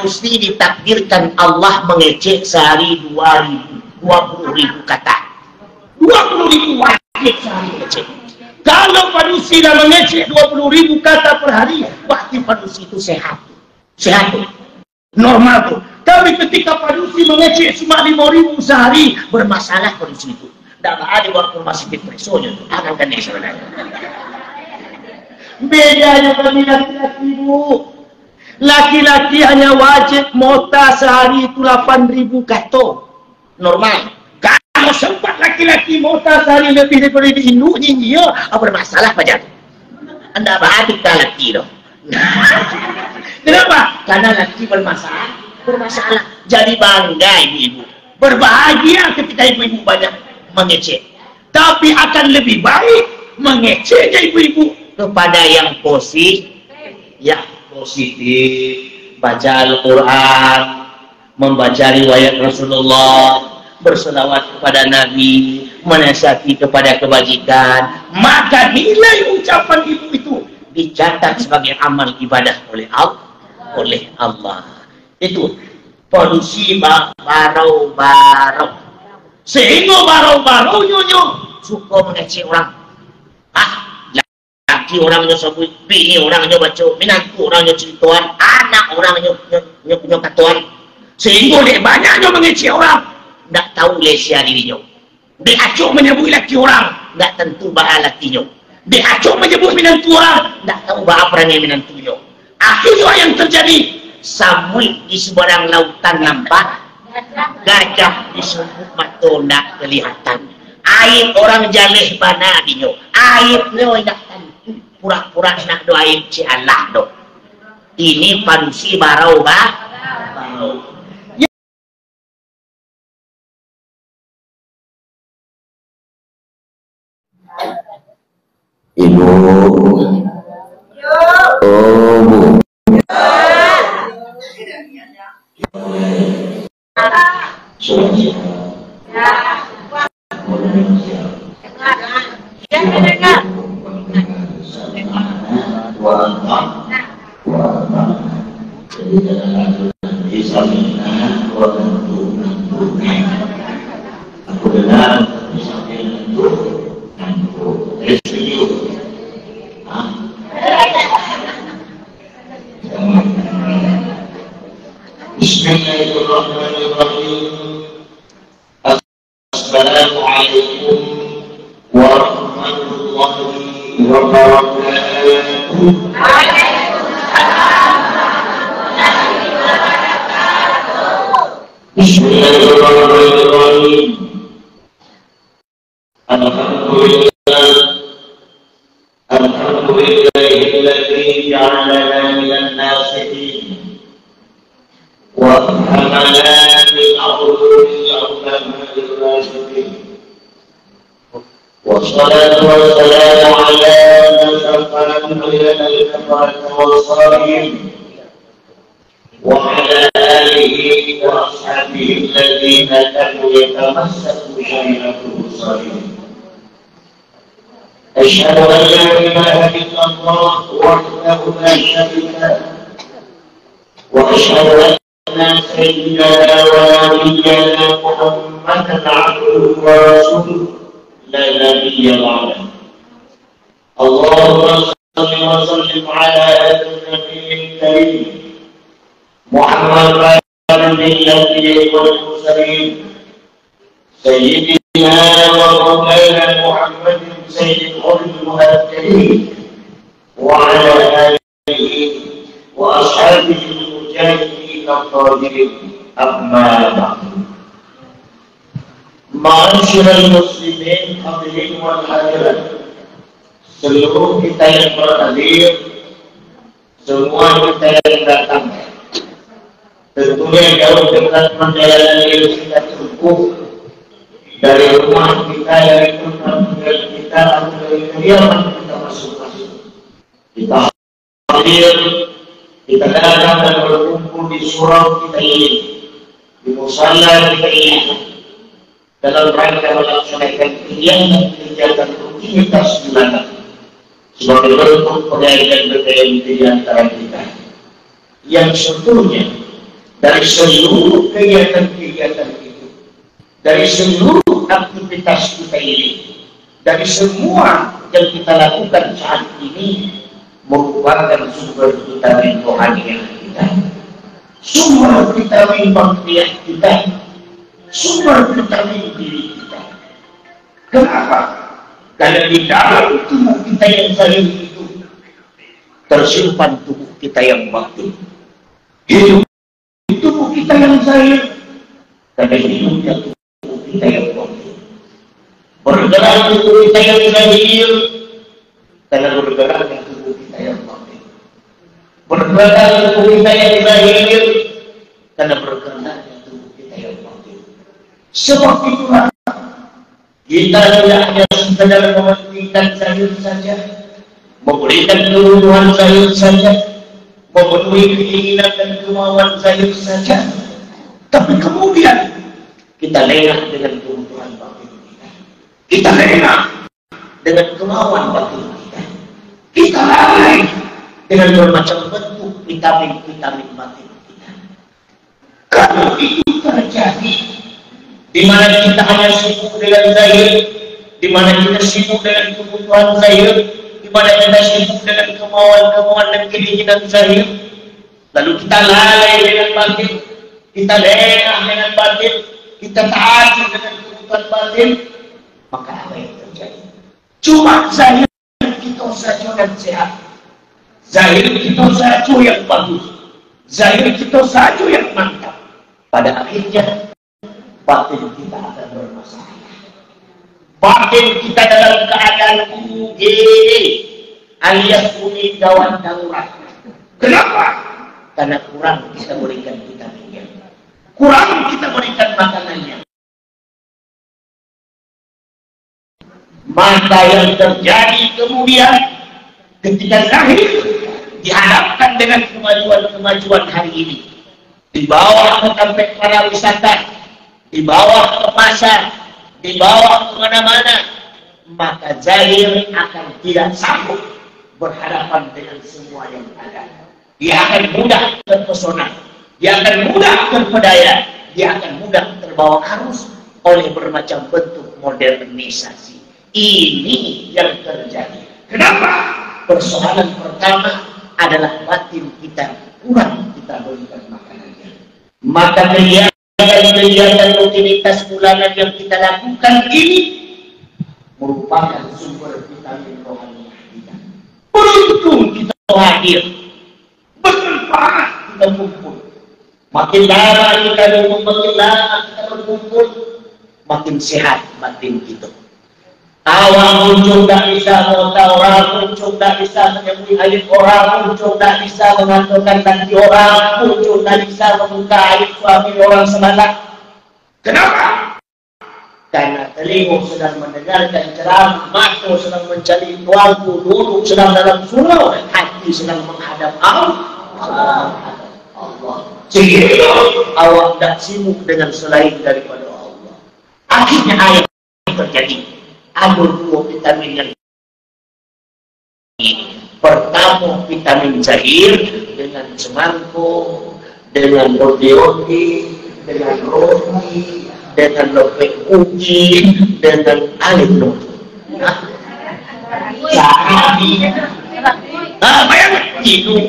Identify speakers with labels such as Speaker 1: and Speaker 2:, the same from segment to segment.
Speaker 1: manusia ditakdirkan Allah mengecek sehari 20.000 kata. 20.000 wajib sehari mengecek. Kalau manusia dah mengecek 20.000 kata per hari, berarti manusia itu sehat. Sehat tuh. Normal tuh. Tapi ketika manusia mengecek cuma 5.000 sehari, bermasalah manusia itu. Tak ada waktu masih depresonya tuh. Akan kan sebenarnya. Bedanya kami laki-laki bu. Laki-laki hanya wajib mota sehari itu 8.000 kata. Normal. Kalau sempat laki-laki mota sehari lebih daripada induknya dia, bermasalah pajak. Anda bahagia laki dong. Kenapa? Karena laki bermasalah. Jadi bangga ibu-ibu. Berbahagia ketika ibu-ibu banyak mengecek. Tapi akan lebih baik mengeceknya ibu-ibu kepada yang positif. Ya, positif. Baca Al-Quran, membaca riwayat Rasulullah, berselawat kepada Nabi, menasihati kepada kebajikan, maka nilai ucapan ibu itu dicatat sebagai amal ibadah oleh Allah. Itu polusi barau. Sehingga barau nyonyo suka mengecek orang. Laki orangnya sebut, bini orangnya baca, minantu orangnya cerituan, anak orangnya katuan. Sehingga dia banyaknya mengecek orang. Tak tahu lesia dirinya. Dia acuk menyebut laki orang, tak tentu bahal lakinya. Dia acuk menyebut minantu orang, tak tahu bahal perangai minantunya. Akhirnya yang terjadi, samui di seberang lautan nampak, gajah di sumut mata tak kelihatan. Air orang jalih bana dinyo. Airnya tak tentu, pura-pura nak do air cialah do. Ini panusi barau.
Speaker 2: Ibu, oh bu, aku dengar Bismillahirrahmanirrahim. Assalamualaikum warahmatullahi wabarakatuh. Bismillahirrahmanirrahim. Alhamdulillahilladzi ja'alana minan nasihin wa hamalana bil ardi ya'lamul rasyidin. Wassalatu wassalamu ala asyrafil anbiya'i wal mursalin wa ala alihi wa ashabihi alladhina kanu yatamassaku syari'atul mursalin. أشهد أن لا إله إلا الله وحده لا شريك له وأشهد أن سيدنا ونبينا محمدا عبده ورسوله لا نبي بعده. اللهم صل وسلم على هذا النبي الكريم محمد النبي والمرسلين سيدنا ومولانا محمد سيد المهاجرين وعلى آله وأصحابه المجاهدين الطاهرين. أما بعد. Ma'asyiral muslimin hadirin wal hadirat, seluruh kita yang berhadir, semua kita yang datang, tentunya jauh dekat menjalani kita tempuh dari rumah kita yang itu tinggal kita atau dari kediaman kita masing-masing. Kita hadir, kita datang dan berkumpul di surau kita ini, di musalla kita ini, dalam rangka melaksanakan kegiatan rutinitas bulanan sebagai bentuk penghargaan budaya di antara kita yang sebetulnya
Speaker 1: dari seluruh kegiatan-kegiatan itu, dari seluruh aktivitas kita ini, dari semua yang kita lakukan saat ini merupakan sumber vitamin rohani kita, sumber vitamin bakteria kita, sumber vitamin diri kita. Kenapa? Karena di dalam tubuh kita yang zahir itu tersimpan tubuh kita yang batin. Hidup tubuh kita yang zahir, karena hidupnya tubuh kita yang batin. Bergerak tubuh kita yang zahir, karena bergeraknya tubuh kita yang batin. Bergerak tubuh kita yang zahir, karena bergeraknya tubuh kita yang batin. Sebab itulah kita tidak hanya sekedar mementingkan zahir saja, memberikan kebutuhan zahir saja, memenuhi keinginan dan kemauan zahir saja, tapi kemudian kita lengah dengan kebutuhan batin kita. Kita lengah dengan kemauan batin kita. Kita lalai dengan bermacam bentuk vitamin-vitamin batin kita. Kalau itu terjadi, di mana kita hanya sibuk dengan zahir, di mana kita sibuk dengan kebutuhan zahir, di mana kita sibuk dengan kemauan-kemauan dan keinginan zahir, lalu kita lalai dengan batin, kita lengah dengan batin, kita taati dengan kebutuhan batin, maka apa yang terjadi? Cuma zahir kita saja yang sehat, zahir kita saja yang bagus, zahir kita saja yang mantap. Pada akhirnya batin kita akan bermasalah. Batin kita dalam keadaan UGD alias kuning gawat darurat. Kenapa? Karena kurang kita berikan vitaminnya, kurang kita berikan makanannya. Maka yang terjadi kemudian ketika zahir dihadapkan dengan kemajuan-kemajuan hari ini, dibawa ke tempat para wisata, dibawa ke pasar, dibawa kemana-mana, maka zahir akan tidak sanggup berhadapan dengan semua yang ada. Dia akan mudah terpesona, dia akan mudah terpedaya, dia akan mudah terbawa arus oleh bermacam bentuk modernisasi. Ini yang terjadi. Kenapa? Persoalan pertama adalah batin kita kurang kita berikan makanannya. Maka kegiatan rutinitas bulanan yang kita lakukan ini merupakan sumber vitamin rohani kita. Beruntung kita hadir, bermanfaat kita kumpul. Makin lama kita berkumpul, makin sehat batin kita. Awal muncul tak bisa mengetahui orang, muncul tak bisa menyembuhi aib orang, muncul tak bisa mengantarkan kaki orang, muncul tak bisa membuka aib suami orang semata. Kenapa? Karena telinga sedang mendengarkan ceramah, mata sedang mencari tuanku, duduk sedang dalam surau, hati sedang menghadap Allah. Sehingga awak tak sibuk dengan selain daripada Allah. Akhirnya ayat terjadi. Ada dua vitamin yang ini. Pertama vitamin zahir dengan semangko, dengan roti-roti, dengan roti, dengan lepek uji, dengan alit roti. Bayangkan ini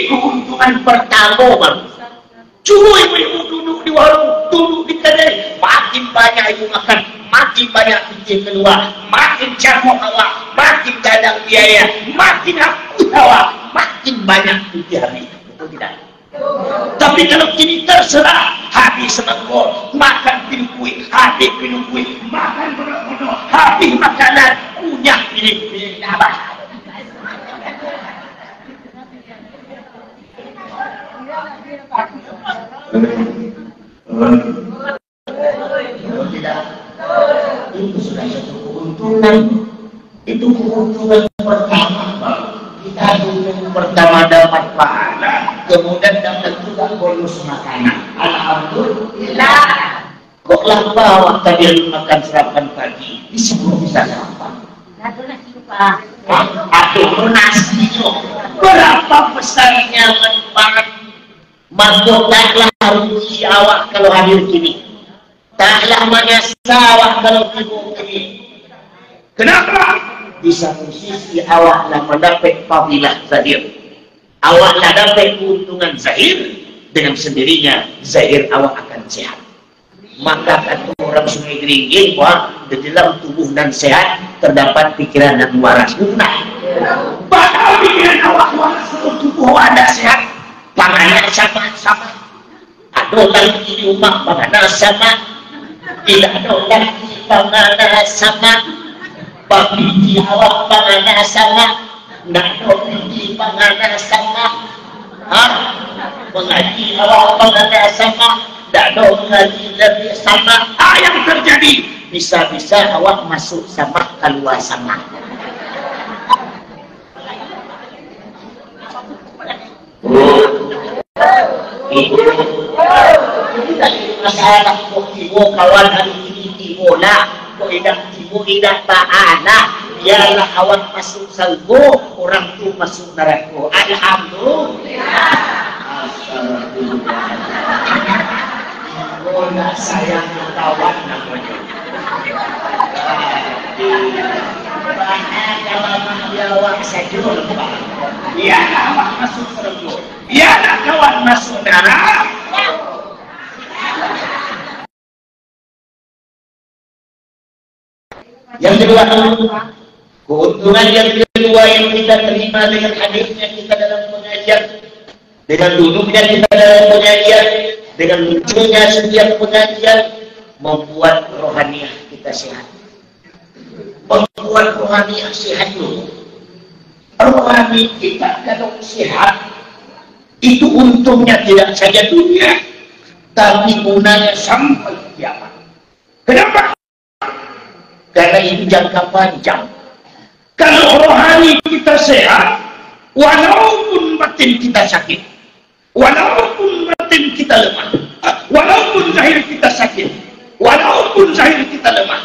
Speaker 1: keuntungan pertama, Bang. Cuma ibu-ibu duduk di warung, duduk di kedai, makin banyak ibu makan, makin banyak pikir keluar, makin camuk awak, makin gadang biaya, makin hapus awak, makin banyak pikir habis. Betul tidak? Tapi kalau kini terserah, habis semangkuk, makan pilih kuih, habis pilih kuih, makan bodoh-bodoh, habis makanan, punya pilih-pilih abah. Tidak, itu sudah satu keuntungan. Itu keuntungan pertama. Kita dulu pertama dapat pahala, kemudian dapat juga bonus makanan. Alhamdulillah. Kok lama waktu dia makan sarapan pagi? Disebut bisa sarapan. Aduh nasi. Berapa besarnya manfaat maka taklah rugi awak kalau hadir kini, taklah menyasa awak kalau tiba kini. Kenapa? Di satu sisi awaklah mendapat fadilah zahir, awaklah dapat keuntungan zahir, dengan sendirinya zahir awak akan sehat. Maka kata orang Sungai Geringging, bahwa di dalam tubuh dan sehat terdapat pikiran dan waras. Nah, bakal pikiran awak waras kalau tubuh awak ada sehat, pangannya sama-sama. Ada lagi di rumah pangannya sama, tidak ada lagi pangannya sama. Bagi awak pangannya sama, tidak ada lagi pangannya sama. Mengaji awak pangannya sama, tidak ada mengaji lebih sama. Yang terjadi bisa-bisa awak masuk sama, keluar sama. Itu masalah kok tibo kawan hari ini tibo lah, kok tidak ta'ala, biarlah awak masuk salgo, orang tu masuk neraka. Alhamdulillah. Alhamdulillah. Sayang kawan namanya. Awak saja lupa. Biarlah awak masuk salgo, biarlah kawan masuk neraka. Yang kedua, keuntungan yang kedua yang kita terima dengan hadirnya kita dalam pengajian, dengan duduknya kita dalam pengajian, dengan munculnya setiap pengajian, membuat rohaniah kita sehat. Membuat rohaniah sehat dulu. Rohani kita kalau sehat, itu untungnya tidak saja dunia, tapi gunanya sampai kiamat. Kenapa? Karena itu jangka panjang. Kalau rohani kita sehat, walaupun batin kita sakit, walaupun batin kita lemah, walaupun zahir kita sakit, walaupun zahir kita lemah,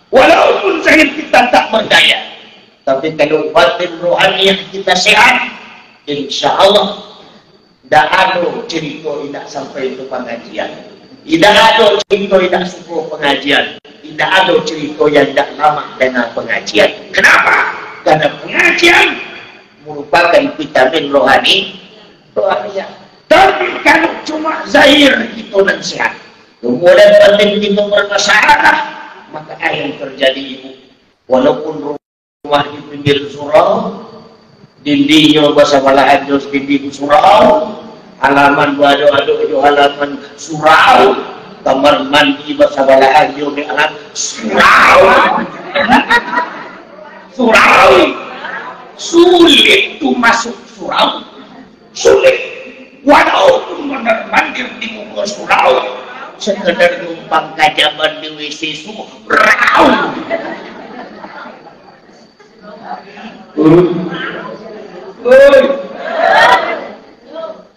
Speaker 1: walaupun zahir kita tak berdaya, tapi kalau batin rohani kita sehat, insya Allah tidak ada cerita tidak sampai ke pengajian, tidak ada cerita tidak suka pengajian, tidak ada cerita yang tidak lama dengan pengajian. Kenapa? Karena pengajian merupakan vitamin rohani. Tapi kalau cuma zahir kita dan sehat, kemudian batin kita bermasalah, maka yang terjadi ibu, walaupun rumah di pinggir surau, dindingnya bahasa Malahan jos dinding surau, halaman bado-ado halaman surau, kamar mandi bahasa Malahan jo di alam surau. Surau sulit tu masuk surau, sulit. Walaupun benar mandir di muka surau, sekedar numpang kajaban di WC surau.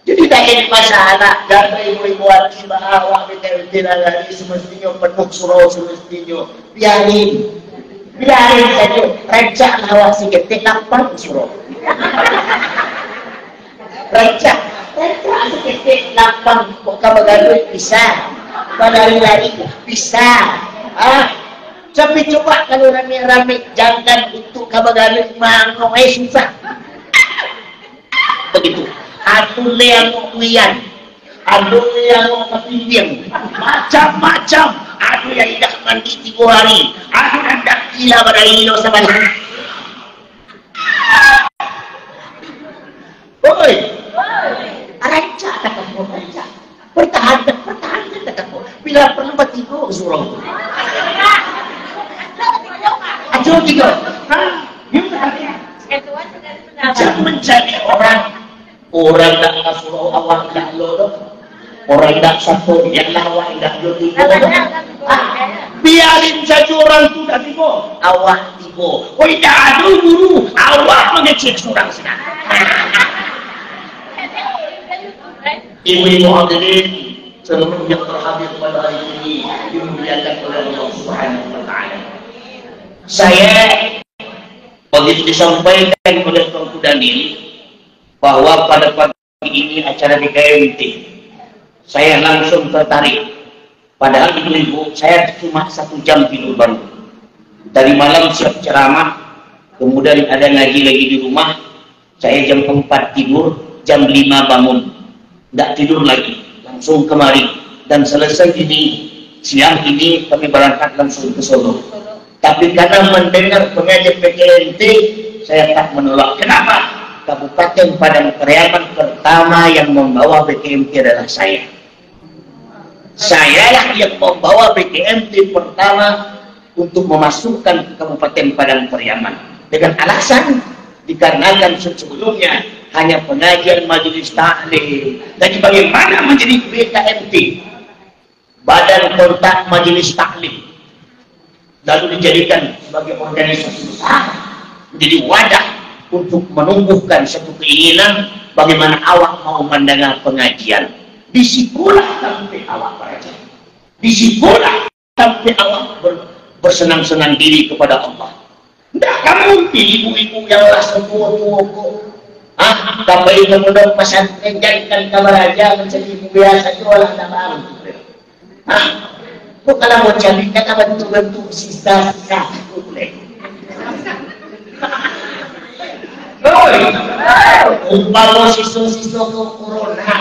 Speaker 1: Jadi tak ada masalah. Karena ibu-ibu hati bahwa tidak lagi semestinya penuh surau semestinya. Biarin saja. Rancak awak sikit lapan surau. Rancak sikit lapan. Kok kamu gaduh bisa. Lari-lari bisa. Tapi coba kalau rame-rame jangan untuk kamu gaduh mangai susah. Begitu. Adu yang kuian, adu yang kepimpin, macam-macam. Adu yang tidak mandi 3 hari, adu yang tidak gila pada hilo sama ni. Oi, rancak kata kau, rancak. Pertahankan kata kau. Bila perlu bertiga surau. Aduh tiga. Jangan mencari orang tak surau awak tak lolo, orang tak satu yang awak tak lolo. Biarin saja orang tu tak tiba, awak tiba. Oh tidak ada guru, awak mengecek surang senang. Ibu-ibu hadirin seluruh yang terhadir pada hari ini dimuliakan oleh Allah Subhanahu Wa Taala. Saya begitu disampaikan oleh Tuan Daniel bahwa pada pagi ini acara di KMT Saya langsung tertarik. Padahal ibu-ibu saya cuma 1 jam tidur baru. Dari malam siap ceramah, kemudian ada ngaji lagi di rumah. Saya jam 4 tidur, jam 5 bangun. Tidak tidur lagi, langsung kemari. Dan selesai ini, siang ini kami berangkat langsung ke Solo. Tapi karena mendengar pengajian PKMT, saya tak menolak. Kenapa? Kabupaten Padang Pariaman pertama yang membawa PKMT adalah saya. Sayalah yang membawa PKMT pertama untuk memasukkan ke Kabupaten Padang Pariaman. Dengan alasan dikarenakan sebelumnya hanya pengajian majelis taklim. Jadi bagaimana menjadi BKMT? Badan Kontak Majelis Taklim. Lalu dijadikan sebagai organisasi besar, menjadi wadah untuk menumbuhkan satu keinginan bagaimana awak mau mendengar pengajian. Disitulah sampai awak belajar. Disitulah sampai awak bersenang-senang diri kepada Allah. Tidak kamu ibu-ibu yang rasa tua-tua kok. Sampai kemudian pesantren jadikan kamar aja menjadi ibu biasa jualan nama. Kok kalau mau cari kata bentuk-bentuk sisa-sisa boleh. Umpama sisa-sisa ke corona.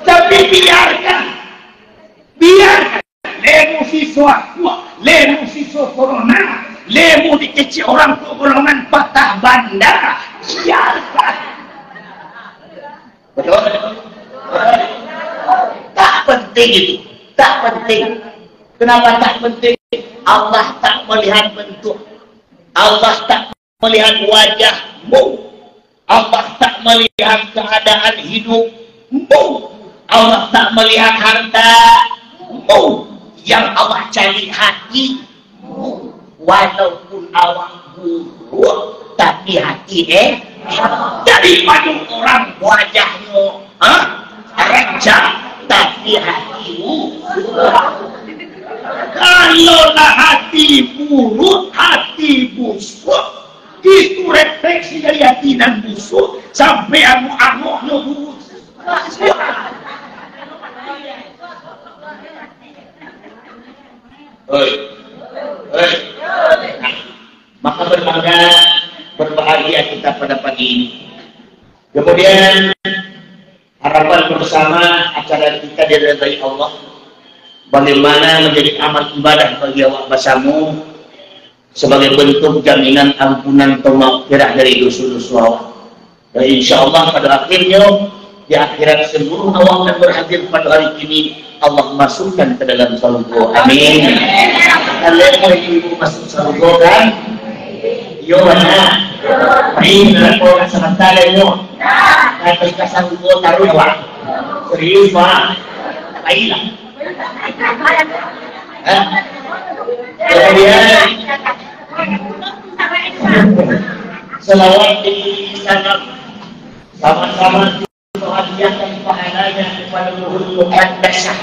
Speaker 1: Tapi biarkan lemu siswa corona, lemu dikecil orang golongan patah banda, biarkan. Betul? Tak penting itu, tak penting. Kenapa tak penting? Allah tak melihat bentuk, Allah tak melihat wajahmu, Allah tak melihat keadaan hidupmu, Allah tak melihat hartamu. Yang Allah cari hatimu. Walaupun awak buruk, tapi hati daripada orang wajahnya rejak, tapi hatimu kalaulah hati buruk, hati busuk, itu refleksi dari hati dan busuk sampai anu-anunya buruk. Maka berbahagia kita pada pagi ini. Kemudian harapan bersama acara kita diridhai Allah. Bagaimana menjadi amal ibadah bagi awak basamu sebagai bentuk jaminan ampunan atau maghfirah dari dosa-dosa awak. Dan insya Allah pada akhirnya di akhirat seluruh awak yang berhadir pada hari ini Allah masukkan ke dalam surga. Amin. Kalian mau ibu masuk surga kan? Yo mana? Ini orang sementara yo. Kalau kasar surga taruh awak. Serius pak? Baiklah. Kemudian selawat di sana sama-sama menghadiahkan pahalanya kepada Ruhul Muqaddasah,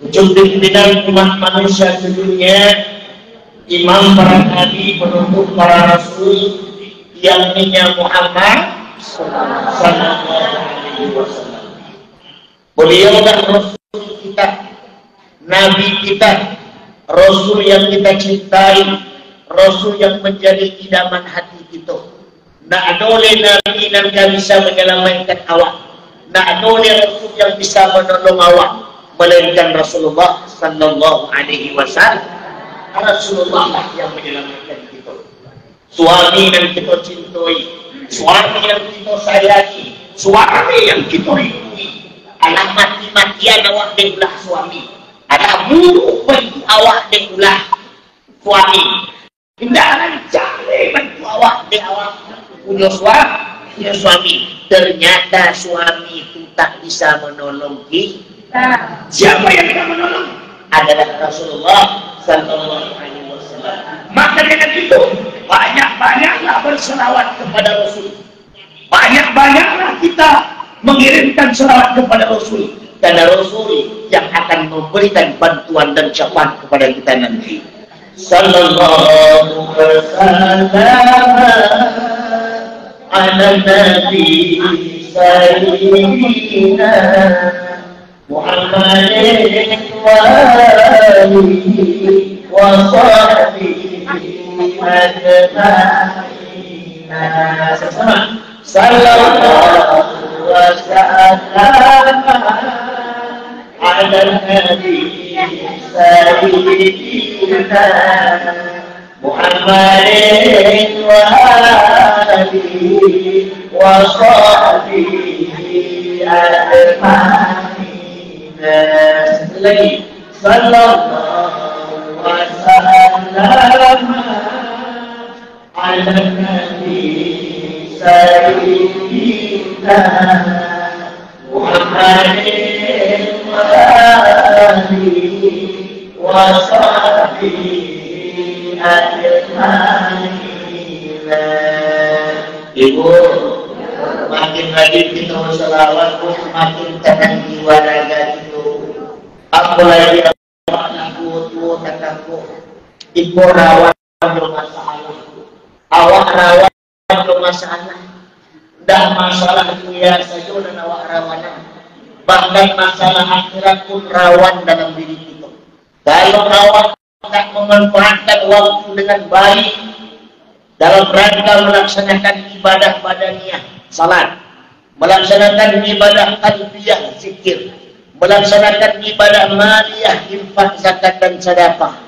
Speaker 1: ujung pimpinan umat manusia sedunia, imam para nabi, penutup para rasul, yang namanya Muhammad sallallahu alaihi wasallam. Beliau dan rasul kita, nabi kita, rasul yang kita cintai, rasul yang menjadi idaman hati kita. Nak adole nabi yang bisa menyelamatkan awak, nak adole rasul yang bisa menolong awak, melainkan Rasulullah sallallahu alaihi wasallam. Rasulullah lah yang menyelamatkan kita. Suami yang kita cintai, suami yang kita sayangi, suami yang kita rindu. Alah mati-matian awak dengan suami, ada buruk bagi awak dengan suami. Tidak cari bantu awak dengan awak punya suami. Ternyata suami itu tak bisa menolong kita. Siapa yang bisa menolong? Adalah Rasulullah sallallahu alaihi wasallam. Maka dengan itu banyak-banyaklah berselawat kepada Rasul. Banyak-banyaklah kita mengirimkan selawat kepada Rasul, karena Rasul yang akan memberikan bantuan dan syafaat kepada kita nanti. Sallallahu alaihi wasallam
Speaker 2: على النبي سيدنا محمد وآله وصحبه أجمعين صلى الله وسلم على النبي سيدنا محمد وآله وصحبه أجمعين صلى الله وسلم على النبي سيدنا محمد وآله وصحبه أجمعين. Ibu, makin rajin kita berselawat, makin tenang jiwa raga itu. Apalagi anakku tua kataku, ibu rawan do masalah, awak rawan do masalah. Dah masalah dunia saja dan awak rawanan. Bahkan masalah akhirat pun rawan dalam diri kita. Kalau awak tak memanfaatkan waktu dengan baik dalam rangka melaksanakan ibadah badaniah, salat, melaksanakan ibadah qalbiyah, zikir, melaksanakan ibadah maliyah, infak, zakat dan sedekah,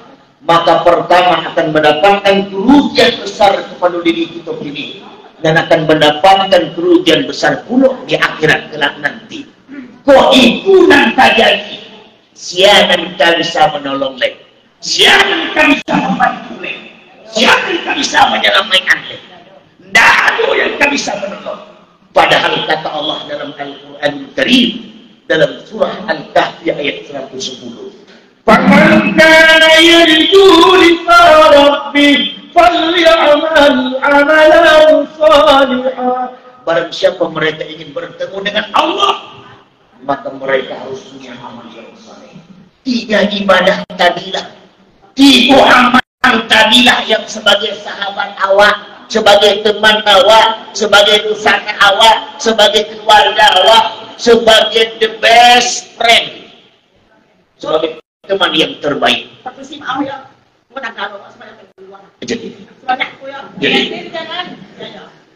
Speaker 2: maka pertama akan mendapatkan kerugian besar kepada diri kita ini dan akan mendapatkan kerugian besar pula di akhirat kelak nanti. Kok itu nan terjadi? Siapa yang bisa menolong lagi? Siapa yang bisa membantu lagi? Siapa yang bisa menyelamatkan lagi? Tidak ada yang bisa menolong. Padahal kata Allah dalam Al-Quran Karim dalam surah Al-Kahfi ayat 110. Faman kana yarju liqa rabbih falyamal amalan salihah. Barang siapa mereka ingin bertemu dengan Allah, maka mereka harus punya amal yang saleh. Tiga ibadah tadilah, tiga amal tadilah yang sebagai sahabat awak, sebagai teman awak, sebagai pusaka awak, sebagai keluarga awak, sebagai the best friend, sebagai teman yang terbaik. Jadi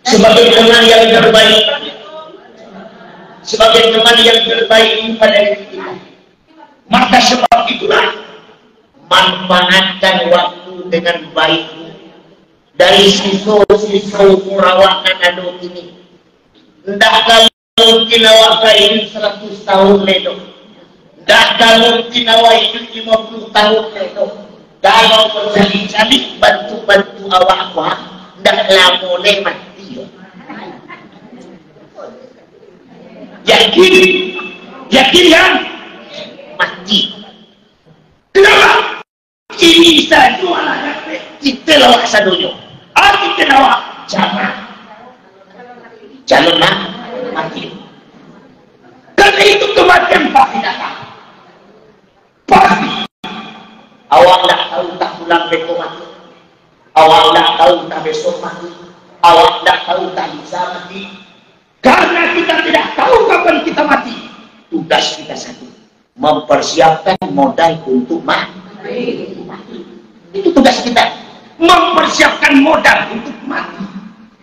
Speaker 2: sebagai teman yang terbaik, sebagai teman yang terbaik pada diri kita. Maka sebab itulah manfaatkan waktu dengan baik. Dari siswa-siswa perawakan aduk ini, hendak kalau tinawak hidup 100 tahun ledo, hendak kalau tinawak hidup 50 tahun ledo, kalau bercari-cari bantu-bantu awak-awak, hendak lama le mati. Yakin kan? Mati. Kenapa? Ini saja anak kita lawak sadunya. Kita lawak jangan mati. Karena itu kematian pasti datang. Pasti. Awak tak tahu tak pulang besok mati. Awak tak tahu tak besok mati. Awak tak tahu tak bisa mati. Karena kita tidak tahu kapan kita mati. Tugas kita satu, mempersiapkan modal untuk mati. Itu tugas kita, mempersiapkan modal untuk mati.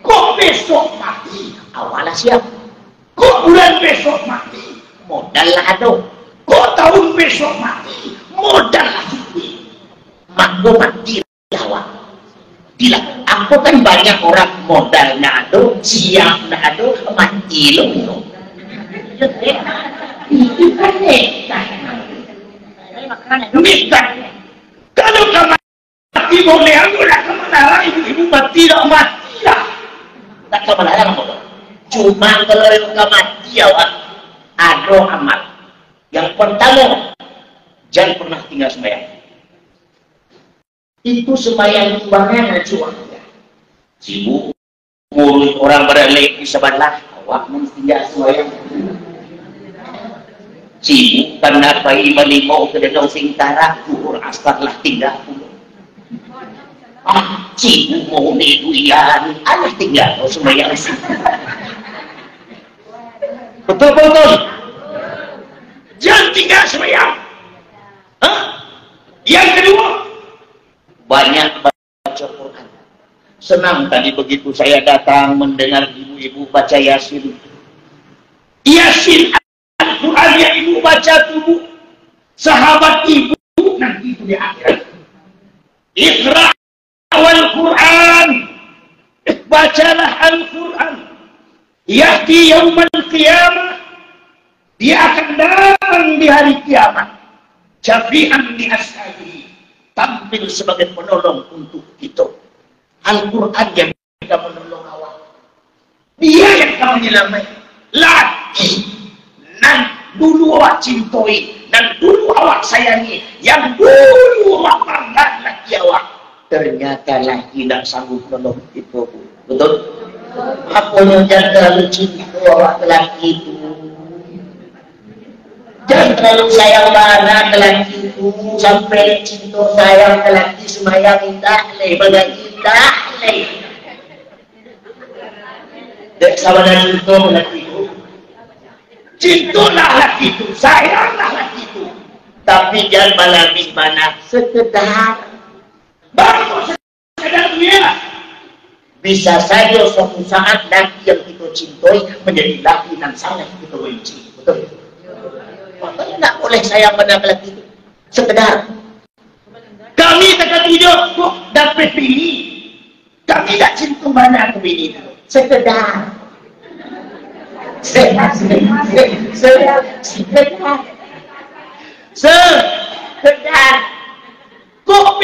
Speaker 2: Kok besok mati? Awalnya siap. Kok bulan besok mati? Modal lah ada. Kok tahun besok mati? Modal lah cukup. Makro mati awak. Gila, aku kan banyak orang modal nak ada, siap nak ada, mati loh. Itu kan nekat. Kalau kamu mati boleh, aku nak kemana lah, ibu mati tak mati lah. Tak kemana lah kamu. Cuma kalau kamu mati awak, ada amal. Yang pertama, jangan pernah tinggal sembahyang. Itu sembahyang bagaimana cuaca? Sibuk ngurus orang berlek di sebelah, awak mesti tinggal sembahyang. Sibuk karena bayi melimau ke danau Singkara, kuhur astar lah tinggal.
Speaker 1: Cibu mau neduian, anak tinggal semuanya. Betul. Jangan tinggal semuanya. Yang kedua, banyak baca Quran. Senang tadi begitu saya datang mendengar ibu-ibu baca Yasin. Yasin Al-Quran yang ibu baca tubuh sahabat ibu nanti itu di akhirat. Iqra Al-Quran, bacalah Al-Quran. Yahdi yaumal qiyamah, dia akan datang di hari kiamat. Syafi'an li ashabihi, tampil sebagai penolong untuk kita. Al-Quran yang bisa menolong awak. Dia yang akan menyelamatkan. Lagi nan dulu awak cintai, dan dulu awak sayangi, yang dulu awak bangga laki awak, ternyata lagi tidak sanggup menolong itu. Betul? Apa yang jangan terlalu cinta awak lelaki itu, jangan terlalu sayang banget lelaki itu, sampai cinta sayang lelaki semayang indah leh, bagi indah leh. Dek sahabat cinta lelaki itu, cintalah lelaki itu, sayanglah lelaki itu, tapi jangan balabih banyak sekedar, baru sekedar dunia. Bisa saja suatu saat laki yang kita cintai menjadi laki yang sangat kita benci. Betul? Makanya tak boleh sayang pada laki itu sekedar. Kami tak tujuh kok dapat bini, kami tak cinta mana ke bini itu sekedar. Sekedar kok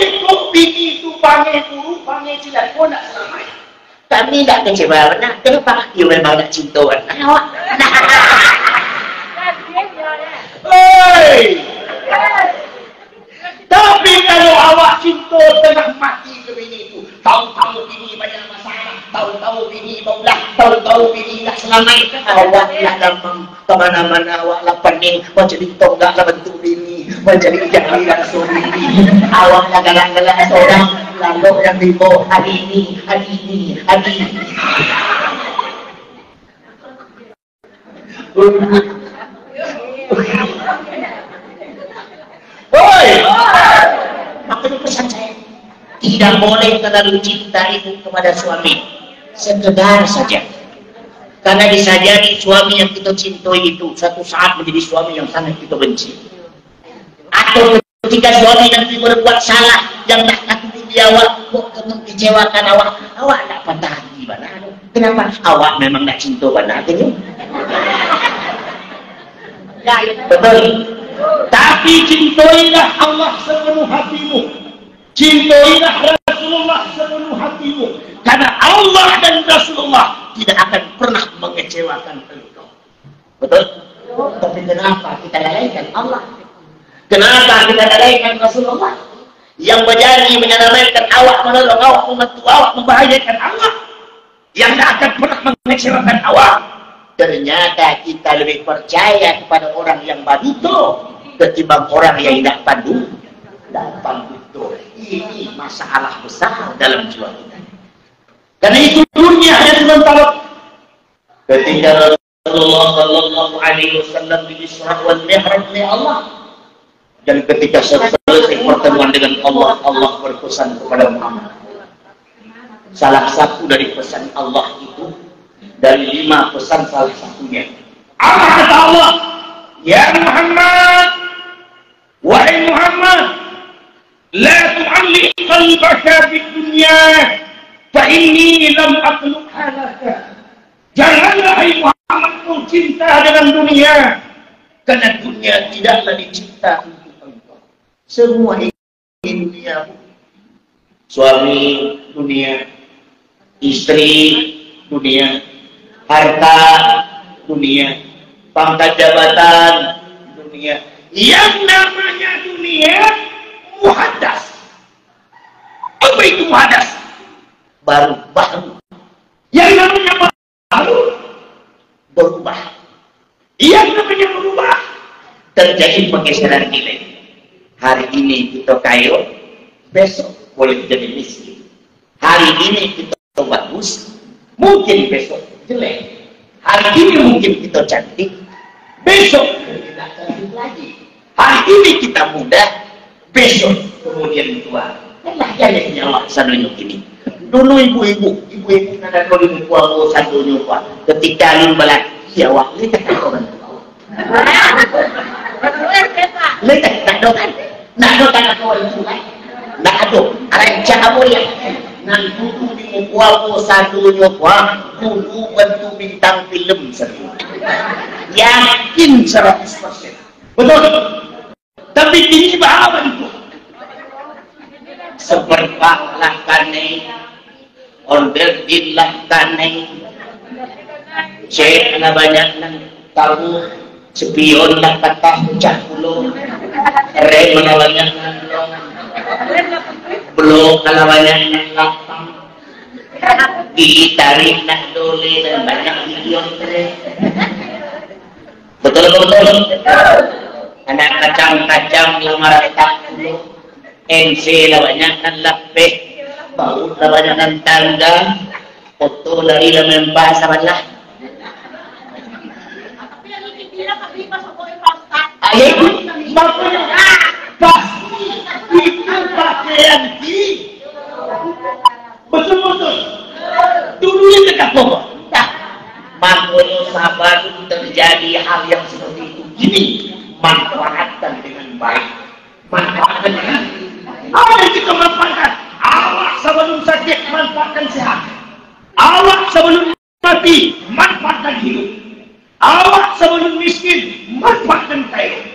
Speaker 1: bini itu panggil guru, panggil cilat pun tak selama. Kami tak kecewa benar. Kenapa? You memang nak cinta awak. Hei! Tapi kalau awak cinta tengah mati ke bini itu, tahu-tahu bini banyak masalah, tahu-tahu bini maulah, tahu-tahu bini tak selamat, awaklah gampang kemana-mana, awaklah pening, mau jadi tonggak lah bentuk bini, mau jadi jahilian bini, awaklah galang-galang seorang, lalu yang dibawa hari ini. Oi, makanya pesan saya, tidak boleh terlalu cinta ibu kepada suami, sekedar saja. Karena bisa jadi suami yang kita cintai itu satu saat menjadi suami yang sangat kita benci. Atau ketika suami nanti berbuat salah yang tak kaki dia awak, kok kecewakan awak tak patah hati mana? Kenapa? Awak memang tak cinta mana? Betul. Tapi cintailah Allah sepenuh hatimu, cintailah Rasulullah sepenuh hatimu, karena Allah dan Rasulullah tidak akan pernah mengecewakan engkau. Betul? Tapi kenapa kita lalaikan Allah? Kenapa kita lalaikan Rasulullah yang berjanji menyelamatkan awak, menolong awak, membantu awak, membahagiakan awak, yang tidak akan pernah mengecewakan awak? Ternyata kita lebih percaya kepada orang yang bantu ketimbang orang yang tidak pandu dan pandu. Ini masalah besar dalam jiwa kita. Karena itu dunia hanya sementara. Ketika Rasulullah Sallallahu Alaihi Wasallam di Isra wal Mi'raj oleh Allah, dan ketika selesai pertemuan dengan Allah, Allah berpesan kepada Muhammad. Salah satu dari pesan Allah itu, dari 5 pesan salah satunya, apa kata Allah? Ya Muhammad, wahai Muhammad, la tu'alliq qalbaka bid dunya fa inni lam akhluqha laka. Janganlah hai Muhammad kau cinta dengan dunia, karena dunia tidaklah dicipta untuk engkau. Semua ingin dunia, suami dunia, istri dunia, harta dunia, pangkat jabatan dunia. Yang namanya dunia muhaddas. Apa itu muhaddas? Baru. Yang namanya baru berubah. Yang namanya berubah terjadi pergeseran nilai. Hari ini kita kaya, besok boleh jadi miskin. Hari ini kita bagus, mungkin besok jelek. Hari ini mungkin kita cantik, besok tidak cantik lagi. Hari ini kita muda, besok kemudian tua. Lah jangan nyawa sadunya ini. Dulu ibu-ibu nada kalau di kuamu sadunya kuat. Ketika lin balat siawak letak orang tua. Letak tak dokan. Nak dokan orang tua. Nak ada ranca kamu ya. Nan dulu di kuamu sadunya kuat. Dulu bentuk bintang film satu. Yakin 100%. Betul. Tapi ini bahaya itu. Seperpaklah kanai, order dinlah kanai, cek na banyak ng tabu, spion lah kata pecah pulau, rem na banyak ng long, blok na banyak ng lapang, ditarik na dole dan banyak milion tre. Betul. Anak kacang-kacang lamar tak pulau. NC lah banyak kan lapeh, baut lah banyak kan tangga, foto lari lah membah sama lah. Ayah, makanya pasti itu pakaian ki. Betul. Dulu yang dekat pokok. Makanya sabar terjadi hal yang seperti itu. Gini, manfaatkan dengan baik. Manfaatkan dengan apa yang kita manfaatkan? Awak sebelum sakit manfaatkan sehat. Awak sebelum mati manfaatkan hidup. Awak sebelum miskin manfaatkan kaya.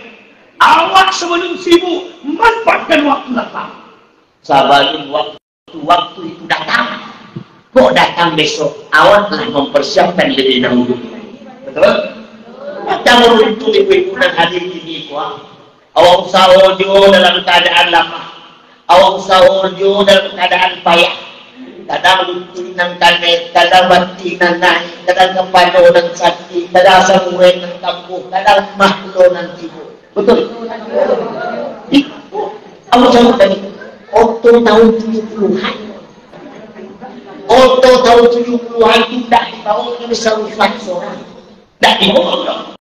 Speaker 1: Awak sebelum sibuk manfaatkan waktu lapang. Sebelum waktu itu datang, kok datang besok? Awaklah mempersiapkan lebih dahulu. Betul? Datang untuk ibu-ibu dan hadir ini kuat. Awak usaha dalam keadaan lama. Awak usaha dalam keadaan payah. Kadang lutin ng kanet, kadang bati ng nahi, kadang kapano ng sakti, kadang samurai ng kampo, kadang mahlo ng tibo. Betul? Awak jawab tadi, Okto tahun 70-an. Okto tahun 70-an itu tidak dibawa ke Ruslan seorang. Tidak dibawa.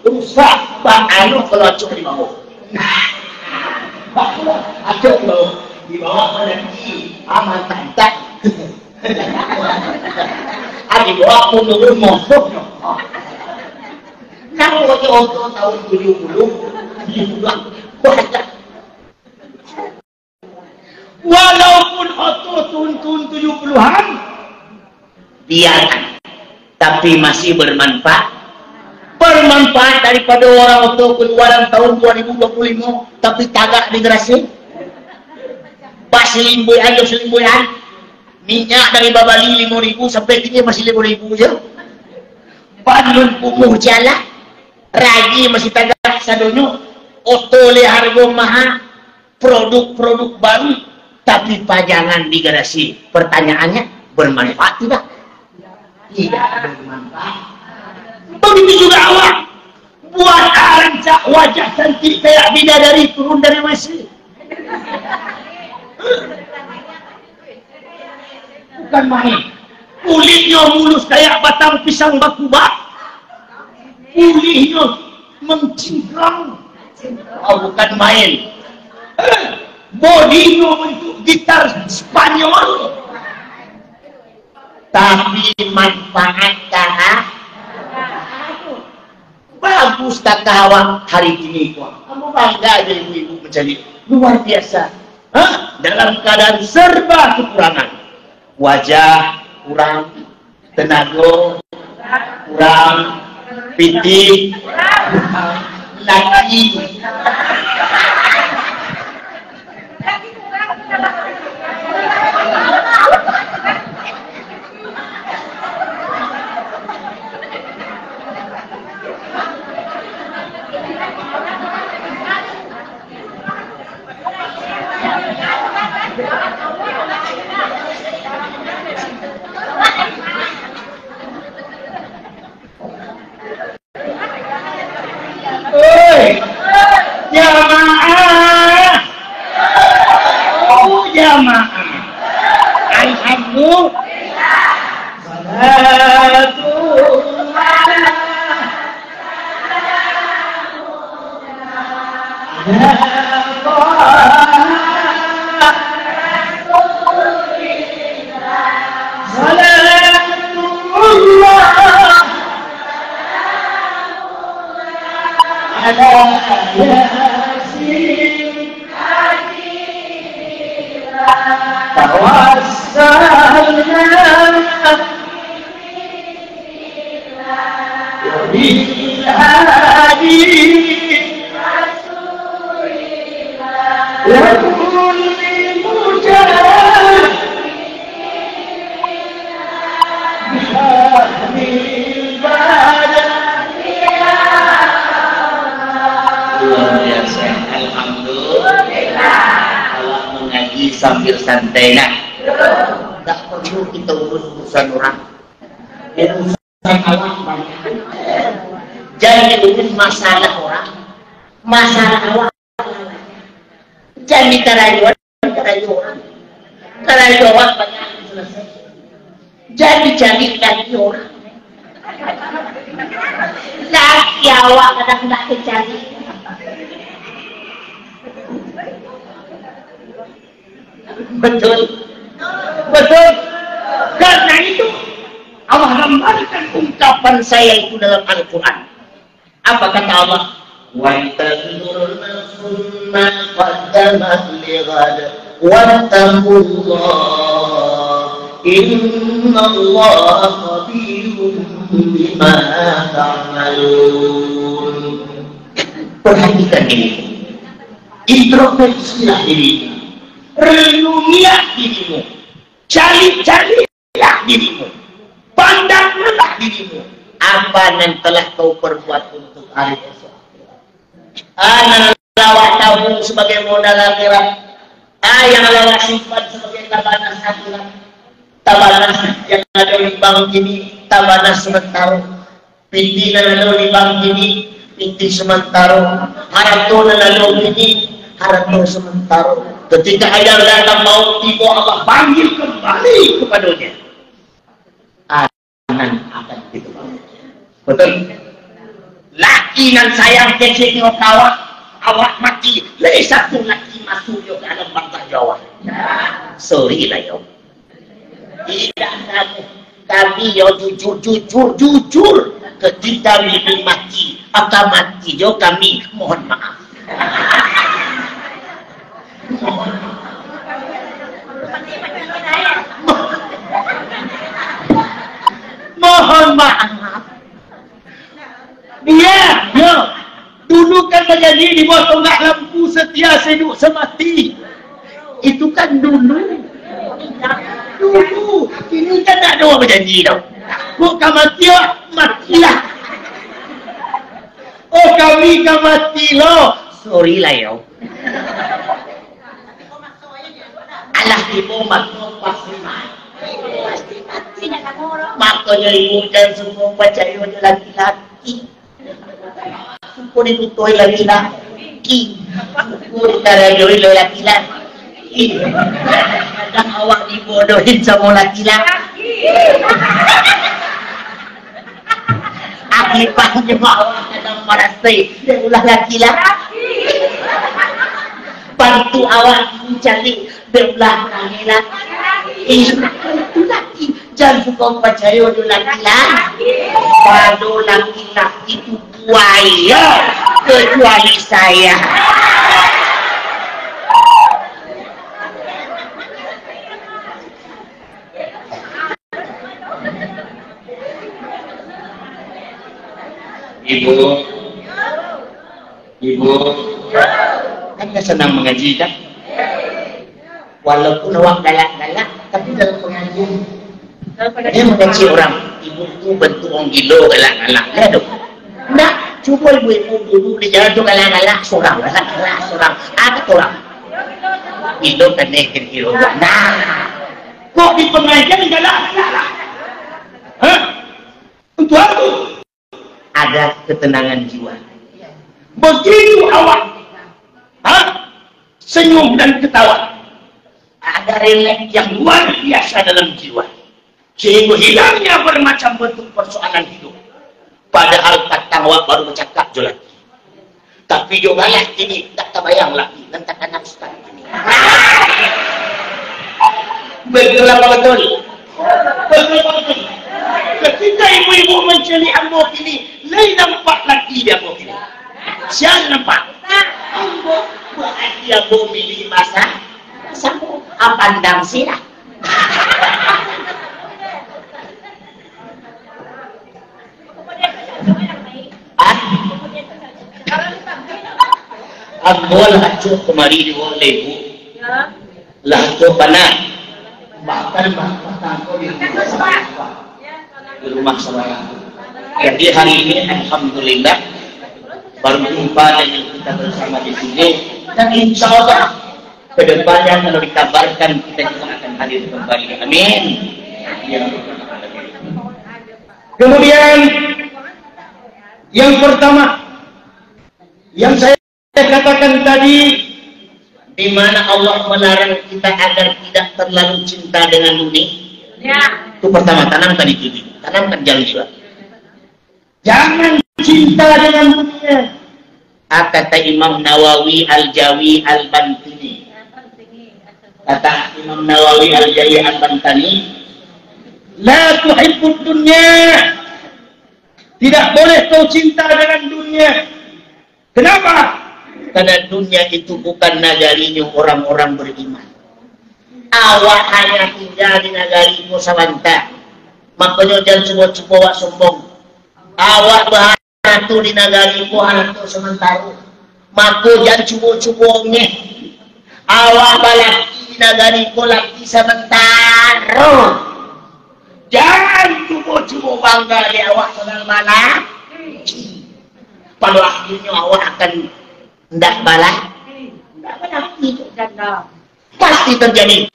Speaker 1: Rusak, kalau acok dibawa. Acok di bawah menanti aman tantak. Di bawah menurun mohon. Kalau waktu tahun 70 banyak. Walaupun tahun 70-an biarkan, tapi masih bermanfaat. Bermanfaat daripada orang waktu keluaran tahun 2025 tapi tagak migrasi selimbuyan minyak dari Babali 5.000 sampai kini masih 5.000 je. Bandun pumuh jalan ragi masih tagak sadonyo, oto le harga mahal, produk-produk baru tapi pajangan migrasi. Pertanyaannya, bermanfaat tidak? Tidak bermanfaat. Begitu juga awak buat rancak wajah cantik kayak bidadari turun dari Mesir. Bukan main. Kulitnya mulus kayak batang pisang bakubak. Kulitnya mencingkrang. Oh, bukan main. Bodinya bentuk gitar Spanyol. Tapi manfaat bagus kata awak hari ini kamu bangga aja ibu-ibu menjadi luar biasa. Dalam keadaan serba kekurangan, wajah kurang, tenaga kurang, pitik laki jamaah kamu?
Speaker 2: Sambil santai lah, tak perlu kita urus-urusan orang, urusan awak banyak. Jangan urus masalah orang, masalah awak. Jangan kerajuan orang, kerajuan awak banyak selesai. Jadi cari lagi orang, laki awak kadang tak dicari. Betul, betul. Karena itu Allah rambalkan ungkapan saya itu dalam Al-Quran. Apa kata Allah? وَانْتَظِرُوا نَفْسٌ مَا قَدَّمَتْ لِغَدٍ وَاتَّقُوا اللَّهَ إِنَّ اللَّهَ خَبِيرٌ بِمَا تَعْمَلُونَ. Perhatikan ini. Introspeksilah dirimu. Renungilah dirimu, cari-carilah dirimu, pandanglah dirimu, apa yang telah kau perbuat untuk hari esok. Anak lawak tabung sebagai modal akhirat, yang lawak simpan sebagai tabanas akhirat, tabanas yang ada di bank ini, tabanas sementara, pimpinan ada di bank ini, pinti sementara, harapun ada ini, harapun sementara. Ketika ajal datang mau tiba, Allah panggil kembali kepadanya. Anak akan dikembali. Betul. Laki dan sayang kecil awak mati. Lagi satu laki masuk ke dalam bangsa Jawa. Sorry lah yo. Tidak kamu. Kami yo jujur. Ketika bibi mati, akan mati yo kami mohon maaf. Mohon maaf. Dia dulu kan menjadi di bawah tonggak lampu setia seduk semati. Itu kan dulu. Ini kan tak ada berjanji tau. Kau mati matilah. Oh kami kan mati loh. Sorry lah yo. Alah ibu makno pasti mati makanya ibu dan semua percaya dia laki-laki syukur ditutui laki-laki syukur ditarayohi laki-laki kadang awak dibodohin sama laki-laki akibatnya awak kadang merasai dia ulah laki-laki bantu awak mencari berulah laki-laki itu laki jangan suka percaya itu laki-laki kalau laki-laki itu buaya kecuali saya. Ibu kan senang mengaji kan? Walaupun awak galak-galak, tapi dalam pengajian dia mengaji orang. Ibu tu bentuk orang gila galak-galak. Lihat tu. Nak, cuba ibu dulu di jalan tu galak-galak seorang. Ada orang. Gila kan kira-kira. Nah, kok di pengajian galak-galak? Hah? Untuk apa? Ada ketenangan jiwa. Begitu awak senyum dan ketawa, ada
Speaker 1: relek yang luar biasa dalam jiwa, sehingga hilangnya bermacam bentuk persoalan hidup. Padahal kata awak baru bercakap je lagi, tapi juga lah ini tak terbayang lagi tentang anak sekarang ini. Betul apa betul? Betul. Ketika ibu-ibu mencari ambo ini, lain nampak lagi dia ambo ini. Siapa nampak? Ambo berarti ambo milih masa sampo pandang sila. Ambo lah cuk kemari di oleh bu. Lah cuk panah. Bahkan aku di rumah saya. Jadi hari ini alhamdulillah baru jumpa dengan kita bersama di sini, dan insya Allah kedepannya kalau dikabarkan kita juga akan hadir kembali. Amin. Kemudian yang pertama yang saya katakan tadi, di mana Allah melarang kita agar tidak terlalu cinta dengan dunia. Ya. Itu pertama, tanamkan itu, tanamkan jangan jiwa. Jangan cinta dengan dunia. Kata Imam Nawawi Al-Jawi Al-Bantini. Kata Imam Nawawi Al-Jawi Al-Bantani, la tuhibbud dunya. Tidak boleh kau cinta dengan dunia. Kenapa? Karena dunia itu bukan nagarinya orang-orang beriman. Awak hanya tinggal di nagarimu sawanta. Makanya jangan coba-coba sombong. Awak berharap di nagarimu hantu sementara. Maka jangan coba-coba ngeh. Awak balaki di nagarimu laki sementara. Jangan coba-coba bangga di awak sedang malam. Pada akhirnya awak akan tidak balas, tidak balas, pasti terjadi.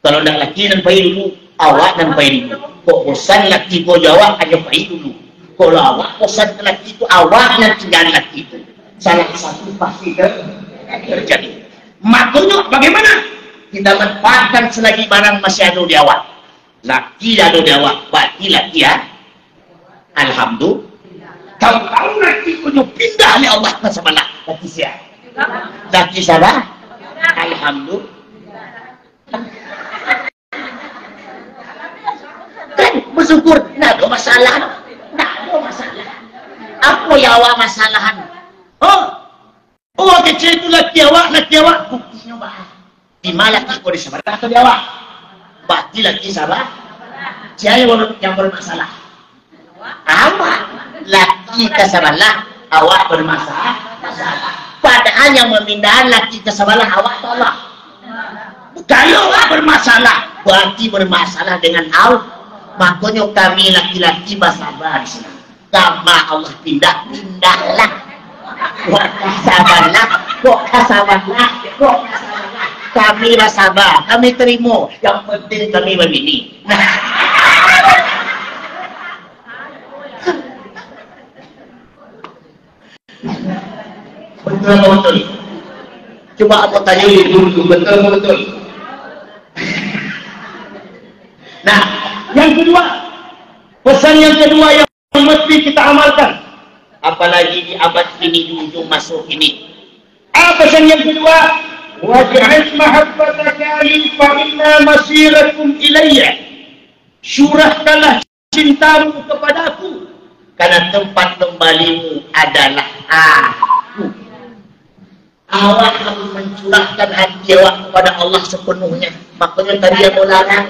Speaker 1: Kalau tidak laki nampai dulu, awak nampai dulu. Kok bosan laki kau jawab, aja pai dulu. Kalau awak bosan laki itu, awak yang tinggal laki itu. Salah satu pasti terjadi. Makanya bagaimana? Kita manfaatkan selagi barang masih ada di awak. Laki ada di awak, berarti laki ya. Alhamdulillah. Tahu laki punya pindah oleh Allah ke sebelah. Laki siapa? Laki siapa? Alhamdulillah. Kan bersyukur, tak ada masalah. Tak ada masalah. Apa yang awak masalahan? Oh, kecil itu laki awak. Buktinya bah. Di mana laki kau di sebelah atau di awak? Berarti laki siapa? Siapa yang bermasalah? Awak. Laki ke sebelah, awak bermasalah. Padahal yang memindahkan laki ke sebelah awak tolak. Kalau awak bermasalah, berarti bermasalah dengan Allah. Makanya kami laki-laki bersabar. Karena Allah pindah-pindahlah. Kok kasabarlah. Kami bersabar, kami terima. Yang penting kami begini. Betul atau betul? Coba aku tanya dulu, betul atau betul? Nah, yang kedua, pesan yang kedua yang mesti kita amalkan, apalagi di abad ini di ujung masuk ini. Pesan yang kedua, waj'al mahabbataka li fa inna masirakum ilayya. Surahkanlah cintamu kepadaku, karena tempat kembalimu adalah aku. Awak harus mencurahkan hati awak kepada Allah sepenuhnya. Makanya tadi yang melarang,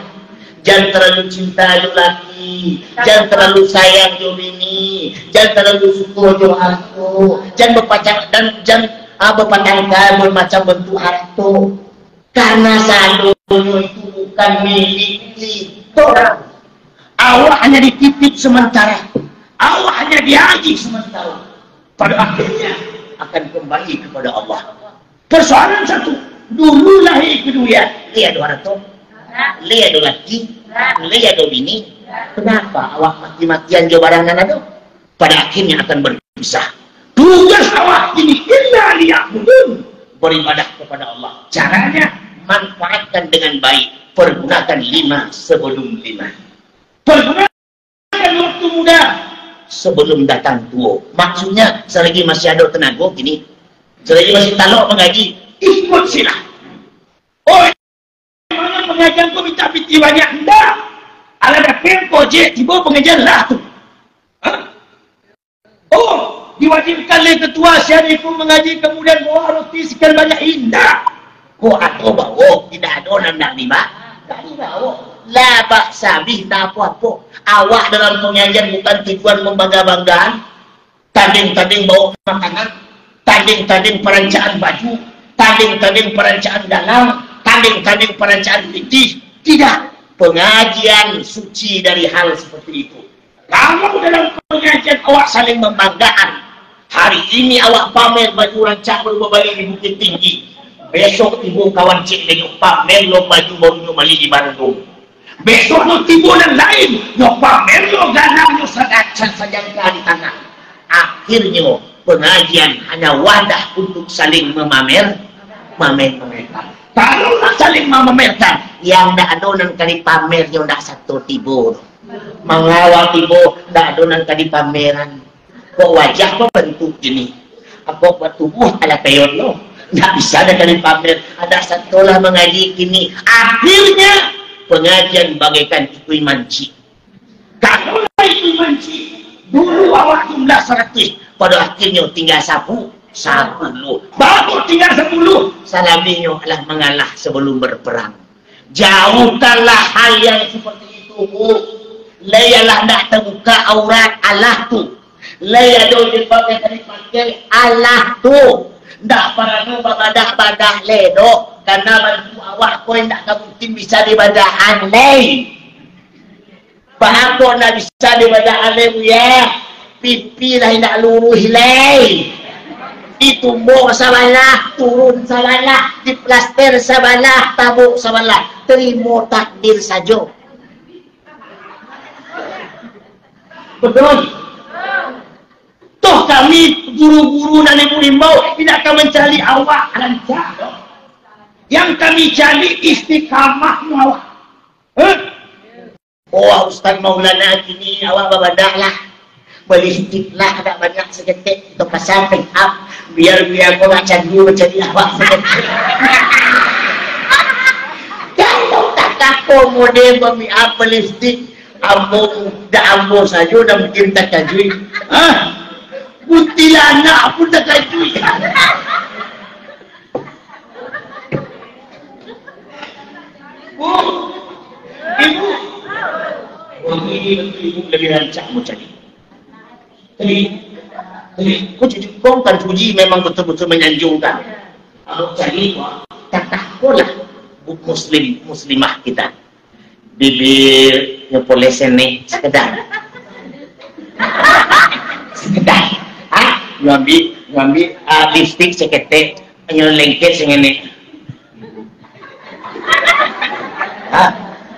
Speaker 1: jangan terlalu cinta laki, jangan terlalu sayang jo bini, jangan terlalu suka jo harta, jangan berpacar dan jangan berpandangkan bermacam bentuk harta. Karena sadonya itu bukan milik kita. Awak hanya dititip sementara, awak hanya dihaji sementara. Pada akhirnya akan kembali kepada Allah. Persoalan satu, dulu lahir kedua, lihat dua ratus, lihat dua laki, lihat dua bini. Kenapa awak mati-matian jauh barangan itu? Pada akhirnya akan berpisah. Tugas awak ini illa liya'budun, beribadah kepada Allah. Caranya manfaatkan dengan baik. Pergunakan 5 sebelum 5. Pergunakan waktu muda sebelum datang tua. Maksudnya selagi masih ada tenaga gini, selagi masih talok mengaji, ikut sila. Oh, mana pengajian kau minta piti banyak? Enggak. Ala dapil kau je, tiba pengajian lah tu. Oh, diwajibkan oleh ketua syarifu mengaji kemudian bawa roti sekian banyak. Indah. Kau atau bawa, tidak ada nak lima. Tak dibawa. La baksa bih, tak apa-apa. Awak dalam pengajian bukan tujuan membangga-banggaan. Tanding-tanding bawa makanan. Tanding-tanding perancaan baju. Tanding-tanding perancaan dalam. Tanding-tanding perancaan fikih. Tidak. Pengajian suci dari hal seperti itu. Kalau dalam pengajian awak saling membanggakan, hari ini awak pamer baju rancak baru balik di Bukit Tinggi, besok ibu kawan cik nengok pamer lo baju baru mali di Bandung, besok lo tiba yang lain lo pamer lo ganang lo sadacan sajangka di tangan. Akhirnya pengajian hanya wadah untuk saling memamerkan. Kalau saling memamerkan, yang tak ada nan kali pamer yang tak satu tiba. Mengawal ibu tak ada nanti di pameran. Kok wajah kok bentuk gini, aku buat tubuh ala peyon lo, tak bisa ada kali pamer. Ada satu lah mengaji gini. Akhirnya pengajian bagaikan ikui manci. Kalau ikui manci dulu awak jumlah 100, pada akhirnya tinggal 10. Baru tinggal 10. Salaminya adalah mengalah sebelum berperang. Jauhkanlah hal yang seperti itu, Bu. Layalah nak terbuka aurat Allah tu. Layar dong dipakai Allah tu. Ndak parano babadah-badah ledo. Karena bantu awak kau ndak mungkin bisa dibadaan lay. Bahako nak bisa dibadaan lay ya. Pipi lah ndak lurus lay. Ditumbuk sabalah, turun sabalah, diplaster sabalah, tabuk sabalah. Terima takdir saja. Betul. Toh kami guru-guru dan ibu-ibu tidak akan mencari awak lancar. Yang kami cari istiqamah awak. Oh Ustaz Maulana kini awak berbadah lah. Beli lah ada banyak seketik untuk pasang pick up. Biar kau nak cari awak seketik. Kalau tak aku model bami apa listrik. Ambo saja dah mungkin tak kajui. Kuntilanak pun tak kajui. Ibu. Ibu lebih rancak mau cari. Tadi, kau jadi kan puji memang betul-betul menyanjungkan. Kalau cari, tak lah. Muslimah kita. Bibirnya polesen nih sekedar ngambil lipstick seketek lengket sengene.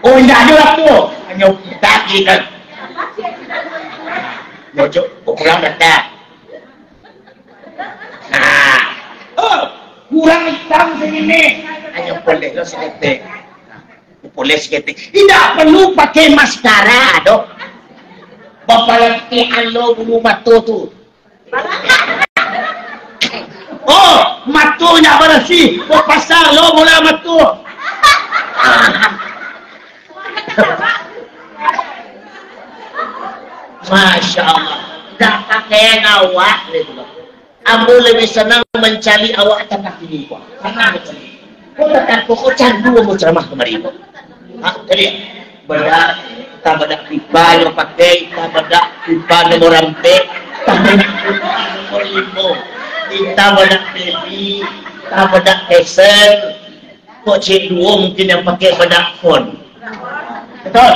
Speaker 1: Oh indah aja waktu hanya kaki kan bocok kurang datang kurang hitam sengene hanya boleh lo seketek. Polis kita tidak perlu pakai maskara, dok. Bapak lagi alo bulu mata tu. Oh, matunya bersih. Kau pasang lo bola matu. Masya Allah. Tak pakai awak gitu. Ambo lebih senang mencari awak tanah ini, Pak. Karena mencari. Kau tak kau candu mau ceramah kemarin. Jadi bedak kita bedak pipa yang pakai, kita bedak pipa nomor rampe, kita bedak pipa nomor 5, kita bedak baby, kita bedak Excel, kok C2 mungkin yang pakai bedak phone. Betul?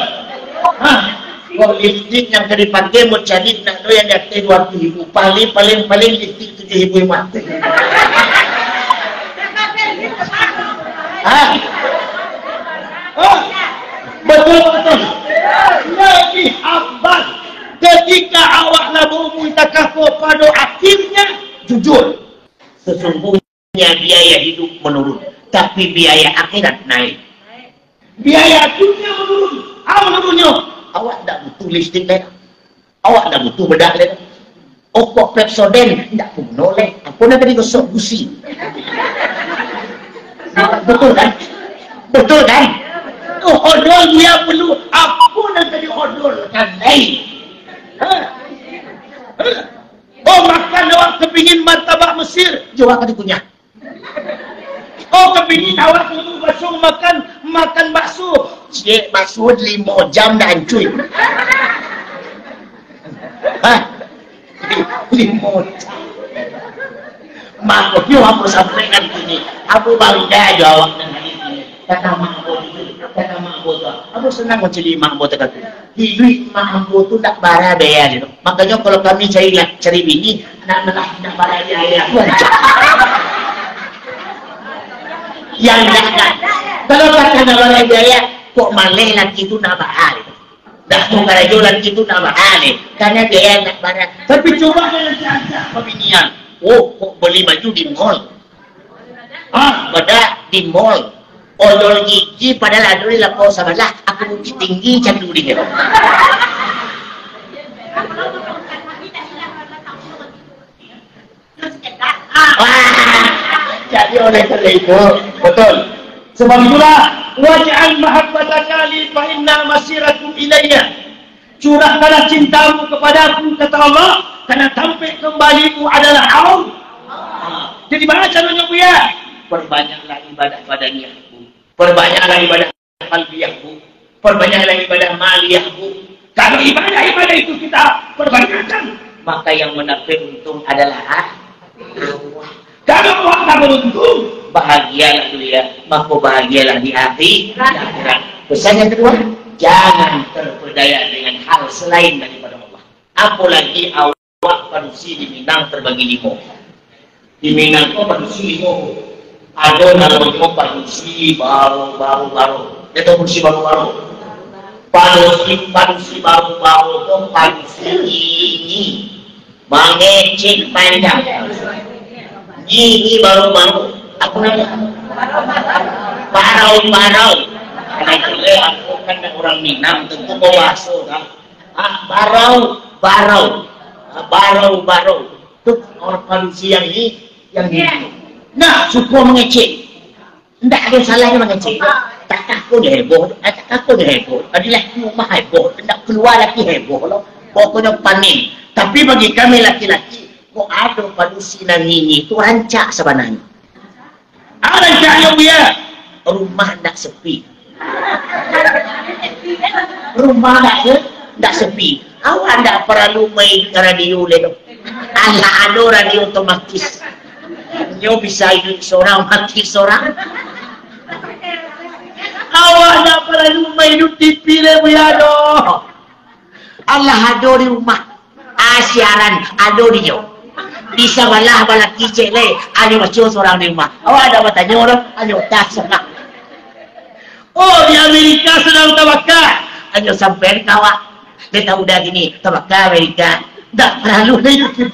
Speaker 1: Kok listrik yang dipakai mau cari nak do yang di atas 2.000, paling listrik 7.000 mati. Betul. Lebih abad ketika awak labumu takafur pada akhirnya jujur. Sesungguhnya biaya hidup menurun. tapi biaya akhirat naik. Biaya dunia menurun. Menurunnya. Awak tak butuh listrik leh. Awak tak butuh bedak leh. Okok Pepsodent tak puno leh. Apa nak tadi gosok busi? Betul kan? Betul kan? Odol dia perlu. Apa nak tadi odol kan? Oh, makan awak kepingin martabak Mesir, jauh akan dikunyah. Oh, kepingin awak dulu bakso makan bakso. Cik, bakso 5 jam dah hancur. 5 jam. Makanya apa sampaikan ini? Aku bangga jawab dengan ini. Kata mak aku tu. Aku senang macam mak aku tu. Hidup mak aku tu tak bara bayar dia. Makanya kalau kami cari bini, nak bara biaya. Yang tak. Kalau kata nak bara biaya, kok malih laki tu nak bahar. Dah tu kalau laki tu nak bahar ni. Karena dia nak bara. Tapi coba dengan cara pembinian. Oh, kok beli baju di mall? Beda di mall. Odol gigi padahal adol lapau sabalah. Aku bukit tinggi candu dia. Jadi oleh karena itu, betul. Sebab itulah waj'al mahabbataka li fa inna masirakum ilayya. Curahkanlah cintamu kepadaku, kata Allah, karena sampai kembalimu adalah Allah. Jadi mana caranya Bu ya? Perbanyaklah ibadah badaniahku, perbanyaklah ibadah qalbiyahku, perbanyaklah ibadah maliyahku. Kalau ibadah itu kita perbanyakkan, maka yang mendapat untung adalah Allah. Kalau Allah tak beruntung, bahagialah dunia, maka bahagialah di akhirat. Pesan yang kedua, jangan terpedaya dengan hal selain daripada Allah. Apalagi awak panusi di Minang terbagi 5. Di Minang kau panusi 5. Ada namanya panusi baru. Itu panusi baru. Panusi baru itu panusi ini mengecek panjang. Ini baru. Aku namanya barau. Karena itu aku kan orang Minang tentu bawa bakso kan. Barau. Itu orang panusi yang ini Nah, suka mengecek. Tidak ada salahnya mengecek. Tak aku dia heboh. Adalah rumah heboh. Tidak keluar lagi heboh. Pokoknya panik. Tapi bagi kami laki-laki, kok ada panusi nang ini itu rancak sebenarnya. Rancaknya dia. Rumah tidak sepi. Tidak sepi. Awak tidak perlu main radio ledo. Ada radio otomatis. Nyo bisa hidup seorang, mati seorang. Awak nak perlu hidup TV le buyado. Allah ada di rumah. Siaran ada di nyo. Bisa balah kicik le. Anyo baca seorang di rumah. Awak ada bertanya orang, anyo tak seorang. Oh, di Amerika sedang tabakar. Anyo sampai kawak. Dia tahu dah gini, tabakar Amerika. Tak perlu hidup TV.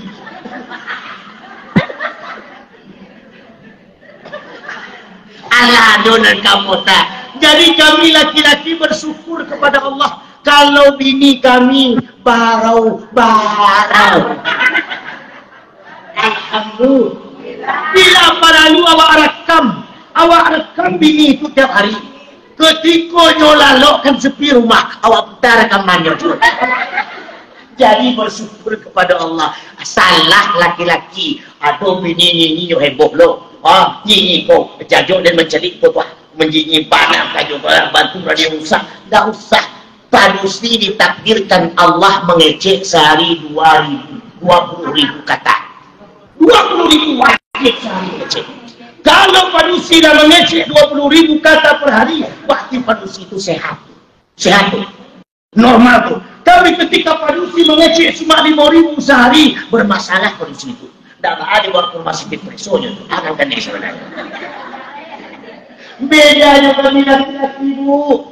Speaker 1: Allah donan kamu tak. Jadi kami laki-laki bersyukur kepada Allah. Kalau bini kami barau. Alhamdulillah. Bila perlu awak rekam bini itu tiap hari. Ketika nyolalokkan sepi rumah, awak putar rekamannya. Jadi bersyukur kepada Allah. Salah laki-laki. Aduh bini ni heboh lo. Nyi kau jajuk dan mencelik kau tuah menjinyi panah kayu bantu radio rusak. Tak usah. Panusi ditakdirkan Allah mengecek sehari 20.000 kata. 20.000 wajib sehari mengecek. Kalau panusi dah mengecek 20.000 kata per hari, pasti panusi itu sehat. Normal tuh. Tapi ketika panusi mengecek cuma 5.000 sehari, bermasalah panusi itu. Tak ada buat rumah sakit presonya tu. Akan dia sebenarnya. Bedanya kami laki-laki Bu.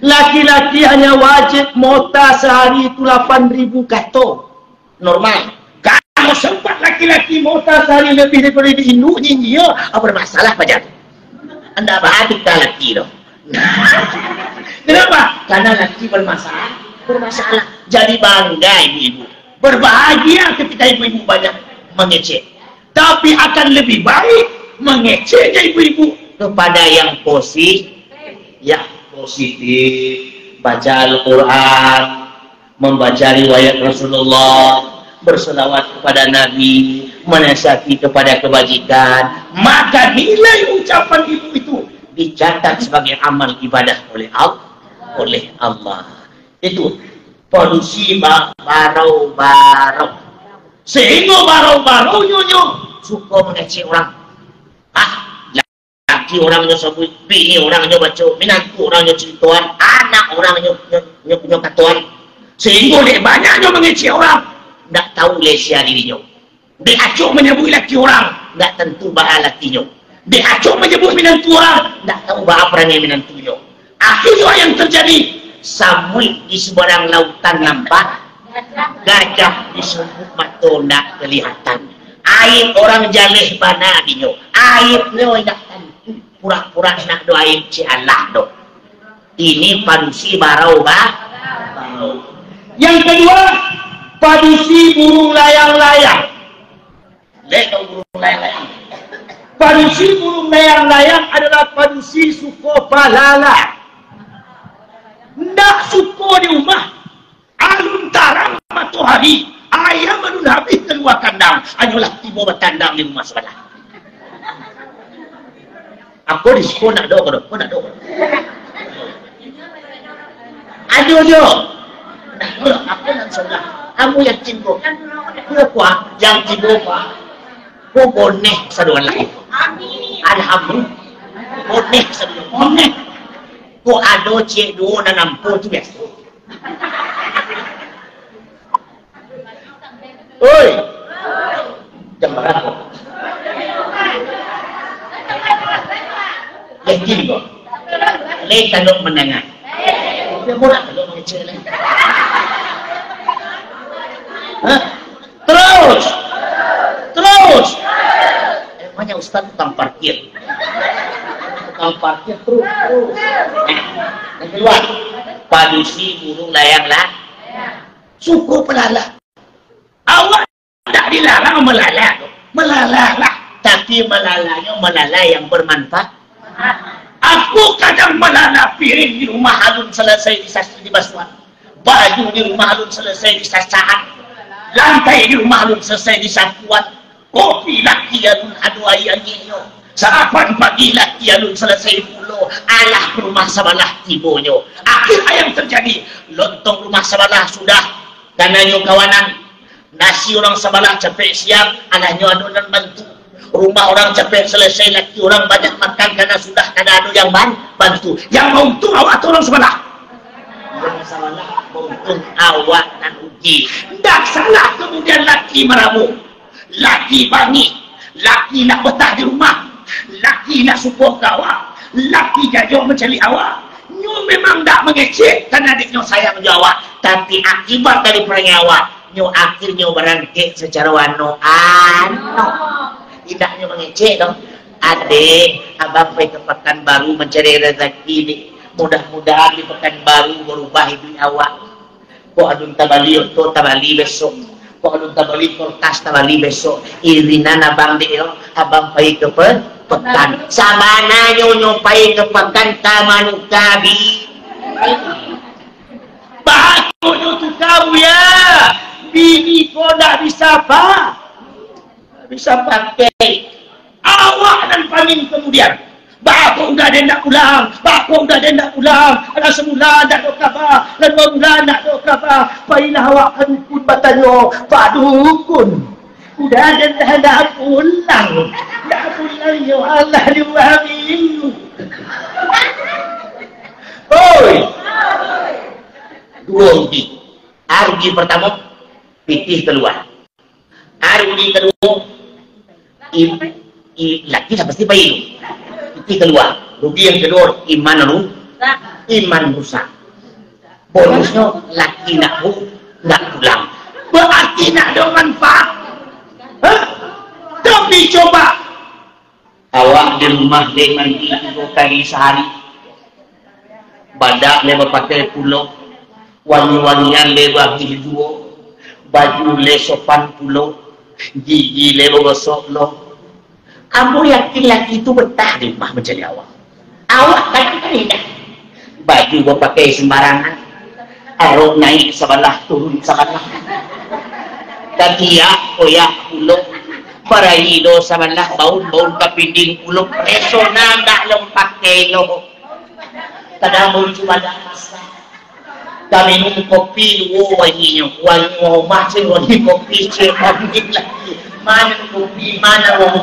Speaker 1: Laki-laki hanya wajib mota sehari itu 8.000 kato. Normal. Kalau sempat laki-laki mota sehari lebih daripada induk nyinyi, bermasalah pajak. Anda bahagia kita laki dong. Kenapa? Karena laki bermasalah. Jadi bangga ibu-ibu, berbahagia ketika ibu-ibu banyak mengecek. Tapi akan lebih baik mengeceknya ibu-ibu kepada yang positif. Ya, positif, baca Al-Quran, membaca riwayat Rasulullah, berselawat kepada Nabi, menasihati kepada kebajikan, maka nilai ucapan ibu itu dicatat sebagai amal ibadah oleh Allah. Itu polusi barau. Sehingga barau nyonya suka mengecek orang. Laki orangnya sebut, bini orangnya baca, menantu orangnya cerituan, anak orangnya katuan. Sehingga dia banyaknya mengecek orang. Tak tahu lesia dirinya. Dia acuk menyebut laki orang, tak tentu bahal lakinya. Dia acuk menyebut menantu orang, tak tahu bahal perangai menantunya. Akhirnya yang terjadi, samui di seberang lautan nampak, gajah di sumuk mata tak kelihatan. Air orang jalih bana dinyo. Airnya tak tentu, pura-pura nak do air cialah do. Ini padusi barau. Yang kedua, padusi burung layang-layang. Lihat burung layang-layang. Padusi burung layang-layang adalah padusi suko palala. Ndak suko di rumah. Alun tarang matahari. Ayam alun habis keluar kandang. Hanyalah tiba bertandang di rumah sebelah. Aku di suko nak do. Kau nak do. Aduh jo. Aku nak sebelah. Kamu yakin kok? Kuah yang tiba kuah. Kau boneh saduan lain. Alhamdulillah. Boneh saduan. Boneh. Kau ado cik dua dan nampu tu biasa. Oi. Jam berapa? Yakin kok? Lei kalau mendengar. Dia murah kalau mengecil. Terus. Emangnya Ustaz tukang parkir. Tukang parkir terus. Yang kedua, padusi burung layang-layang. Suku pelala. Awak tak dilarang melala. Tapi melala yang bermanfaat. Aku kadang melala piring di rumah alun selesai di basuhan. Baju di rumah alun selesai disasaan. Lantai di rumah alun selesai disapuan. Kopi laki alun adu ayahnya. Sarapan pagi laki alun selesai pulau. Alah rumah sebelah tibonyo. Akhir yang terjadi, lontong rumah sebelah sudah. Dananya kawanan. Nasi orang sebelah capek siang. Alahnya adunan bantu. Rumah orang capek selesai, laki orang banyak makan karena sudah kada ada yang bantu. Yang mau untung awak tu orang sebelah. Yang salah untung awak dan uji. Tak salah kemudian laki meramu. Laki bangi. Laki nak betah di rumah. Laki nak support awak. Laki jajah mencari awak. Nyu memang tak mengecek kerana adiknya sayang awak. Tapi akibat dari perangai awak, nyu akhirnya berangkit secara wano-ano. Tidaknya mengecek dong. Adik, abang pergi ke Pekanbaru mencari rezeki ni. Mudah-mudahan di Pekanbaru berubah hidup awak. Kok adun tabali untuk tabali besok. Kok adun tabali kertas tabali besok. Irinan abang di abang pergi ke Pekan. Sabana nyo pergi ke Pekan tamanu kabi. Bahannya tu kau ya. Bini kau tak bisa apa? Bisa pakai awak dan pamin kemudian. Bako udah dendak pulang. Ada semula nak do khabar. Dan 2 bulan nak do khabar. Painah awak dukun batanyo. Pak dukun. Udah dendak pulang. Dah pulang ya Allah 2 minggu. Oi. 2 uji. Uji pertama pitih keluar. Uji kedua laki lah pasti baik itu keluar. Rugi yang kedua iman rusak. Bonusnya laki nak pulang. Berarti nak ada manfaat. Tapi coba awak di di rumah dia mandi 2 kali sehari. Badak dia pakai pulau, wangi-wangian dia bagi 2, baju dia sopan pulau, gigi dia gosok lo. Kamu yakin laki itu betah di rumah menjadi awak? Awak kan tidak. Baju gua pakai sembarangan, arung naik sebelah turun sebelah. Katiak koyak pulau. Parahido sa manlah baun-baun kapinding ulog resona na lang pakelo kadamon cuma dah masa kami nung kopi wani nyo wani mo masin wani kopi cepat lagi mana kopi mana wong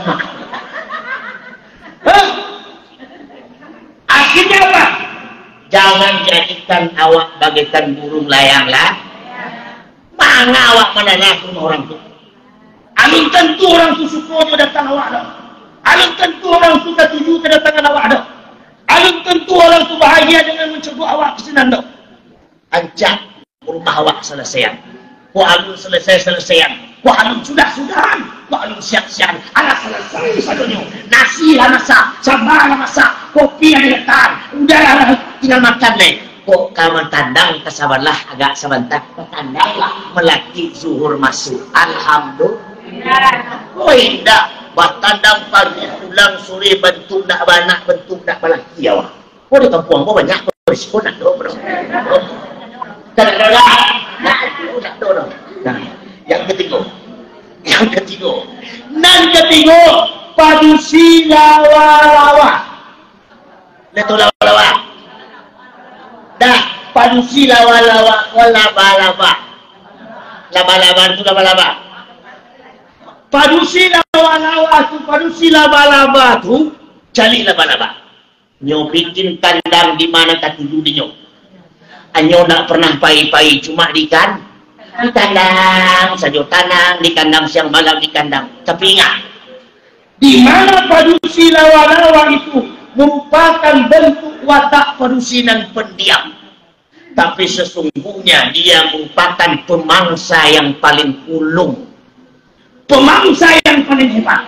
Speaker 1: akhirnya apa? Jangan jadikan awak bagaikan burung layang lah mana awak menanyakan orang tu. Alun tentu orang tu suka datang awak dah. Alun tentu orang tu tak tuju kedatangan awak dah. Alun tentu orang tu bahagia dengan mencoba awak kesenang dah. Ancak rumah awak selesai. Ku alun selesai. Ku alun sudah-sudahan. Ku alun siap-siap. Alah selesai sadonya. Nasi lah masak, sambal lah masak, kopi yang letak. Udahlah tinggal makan leh. Kok kamu tandang kesabarlah agak sebentar. Tandanglah melaki zuhur masuk. Alhamdulillah. Oh indah, batandang pagi pulang sore bentuk nak banak bentuk nak balaki awak. Oh di kampung aku banyak berisiko nak do bro. Kadang-kadang nak do. Nah, yang ketiga. Nan ketiga padusi lawa-lawa. Leto lawa-lawa. Dah padusi lawa-lawa laba-laba. Laba-laba itu laba-laba. Padusi laba-laba tu cari laba-laba. Nyo bikin kandang di mana katuju di nyo. Anyo nak pernah pai-pai cuma di kandang saja tanang di kandang siang malam di kandang. Tapi ingat, di mana padusi lawa-lawa itu merupakan bentuk watak padusinan pendiam. Tapi sesungguhnya dia merupakan pemangsa yang paling ulung. Pemangsa yang paling hebat.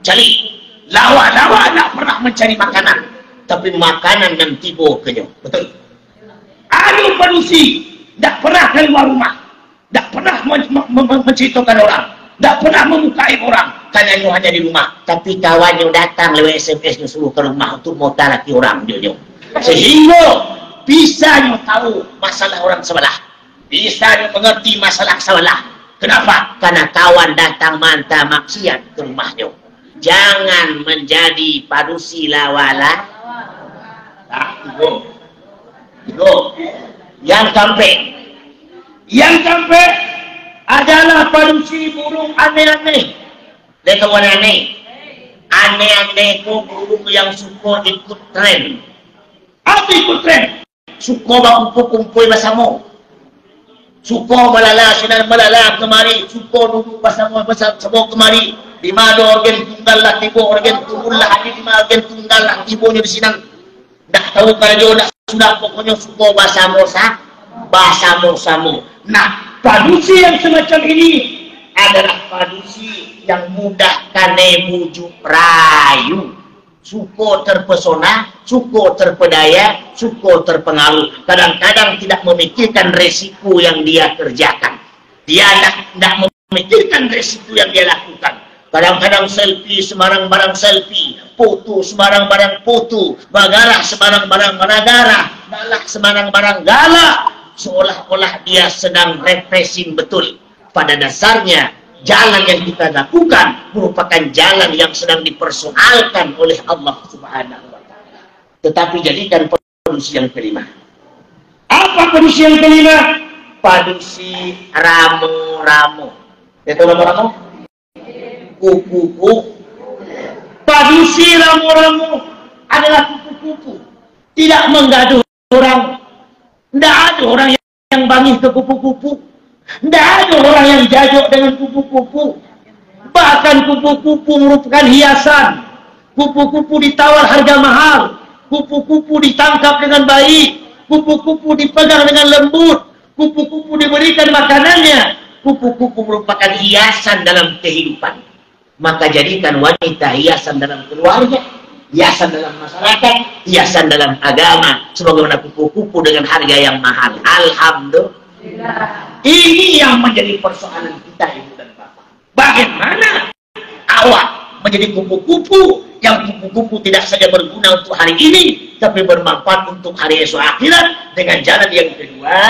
Speaker 1: Jadi lawa-lawa tak pernah mencari makanan, tapi makanan yang tiba ke nyo. Betul. Anu padusi tak pernah keluar rumah, tak pernah menceritakan orang, tak pernah memukai orang. Hanya di rumah. Tapi kawan yang datang lewat SMS suruh ke rumah untuk mau talaki orang nyo. Sehingga bisa nyo tahu masalah orang sebelah, bisa nyo mengerti masalah sebelah. Kenapa? Karena kawan datang mantah maksiat ke rumahnya. Jangan menjadi padusi lawala. Itu. Yang sampai adalah padusi burung aneh-aneh. Dia tahu aneh-aneh. Aneh-aneh itu burung yang suka ikut tren. Apa ikut tren? Suka berkumpul-kumpul bersama. Suka melala sinar melala kemari, suka duduk bersama kemari. Di mana organ tunggal lah tiba, organ tunggal lah di mana organ tunggal lah tibanya di sini. Tak tahu kalau dia sudah pokoknya suka bersama. Nah, padusi yang semacam ini adalah padusi yang mudah kane bujuk rayu. Suko terpesona, suko terpedaya, suko terpengaruh. Kadang-kadang tidak memikirkan resiko yang dia kerjakan. Dia tidak memikirkan resiko yang dia lakukan. Kadang-kadang selfie sembarang barang selfie, foto sembarang barang foto, bagarah sembarang barang managarah, galak sembarang barang galak. Seolah-olah dia sedang refreshing betul. Pada dasarnya jalan yang kita lakukan merupakan jalan yang sedang dipersoalkan oleh Allah Subhanahu wa Ta'ala. Tetapi jadikan padusi yang kelima. Apa padusi yang kelima? Padusi ramu-ramu. Itu ramu-ramu? Kupu-kupu. Padusi ramu-ramu adalah kupu-kupu. Tidak menggaduh orang. Tidak ada orang yang bangih ke kupu-kupu. Tidak ada orang yang jajok dengan kupu-kupu. Bahkan kupu-kupu merupakan hiasan. Kupu-kupu ditawar harga mahal. Kupu-kupu ditangkap dengan baik. Kupu-kupu dipegang dengan lembut. Kupu-kupu diberikan makanannya. Kupu-kupu merupakan hiasan dalam kehidupan. Maka jadikan wanita hiasan dalam keluarga. hiasan dalam masyarakat, hiasan dalam agama, sebagaimana kupu-kupu dengan harga yang mahal. Alhamdulillah. Ini yang menjadi persoalan kita, Ibu dan Bapak. Bagaimana awak menjadi kupu-kupu, yang kupu-kupu tidak saja berguna untuk hari ini, tapi bermanfaat untuk hari esok akhirat, dengan jalan yang kedua,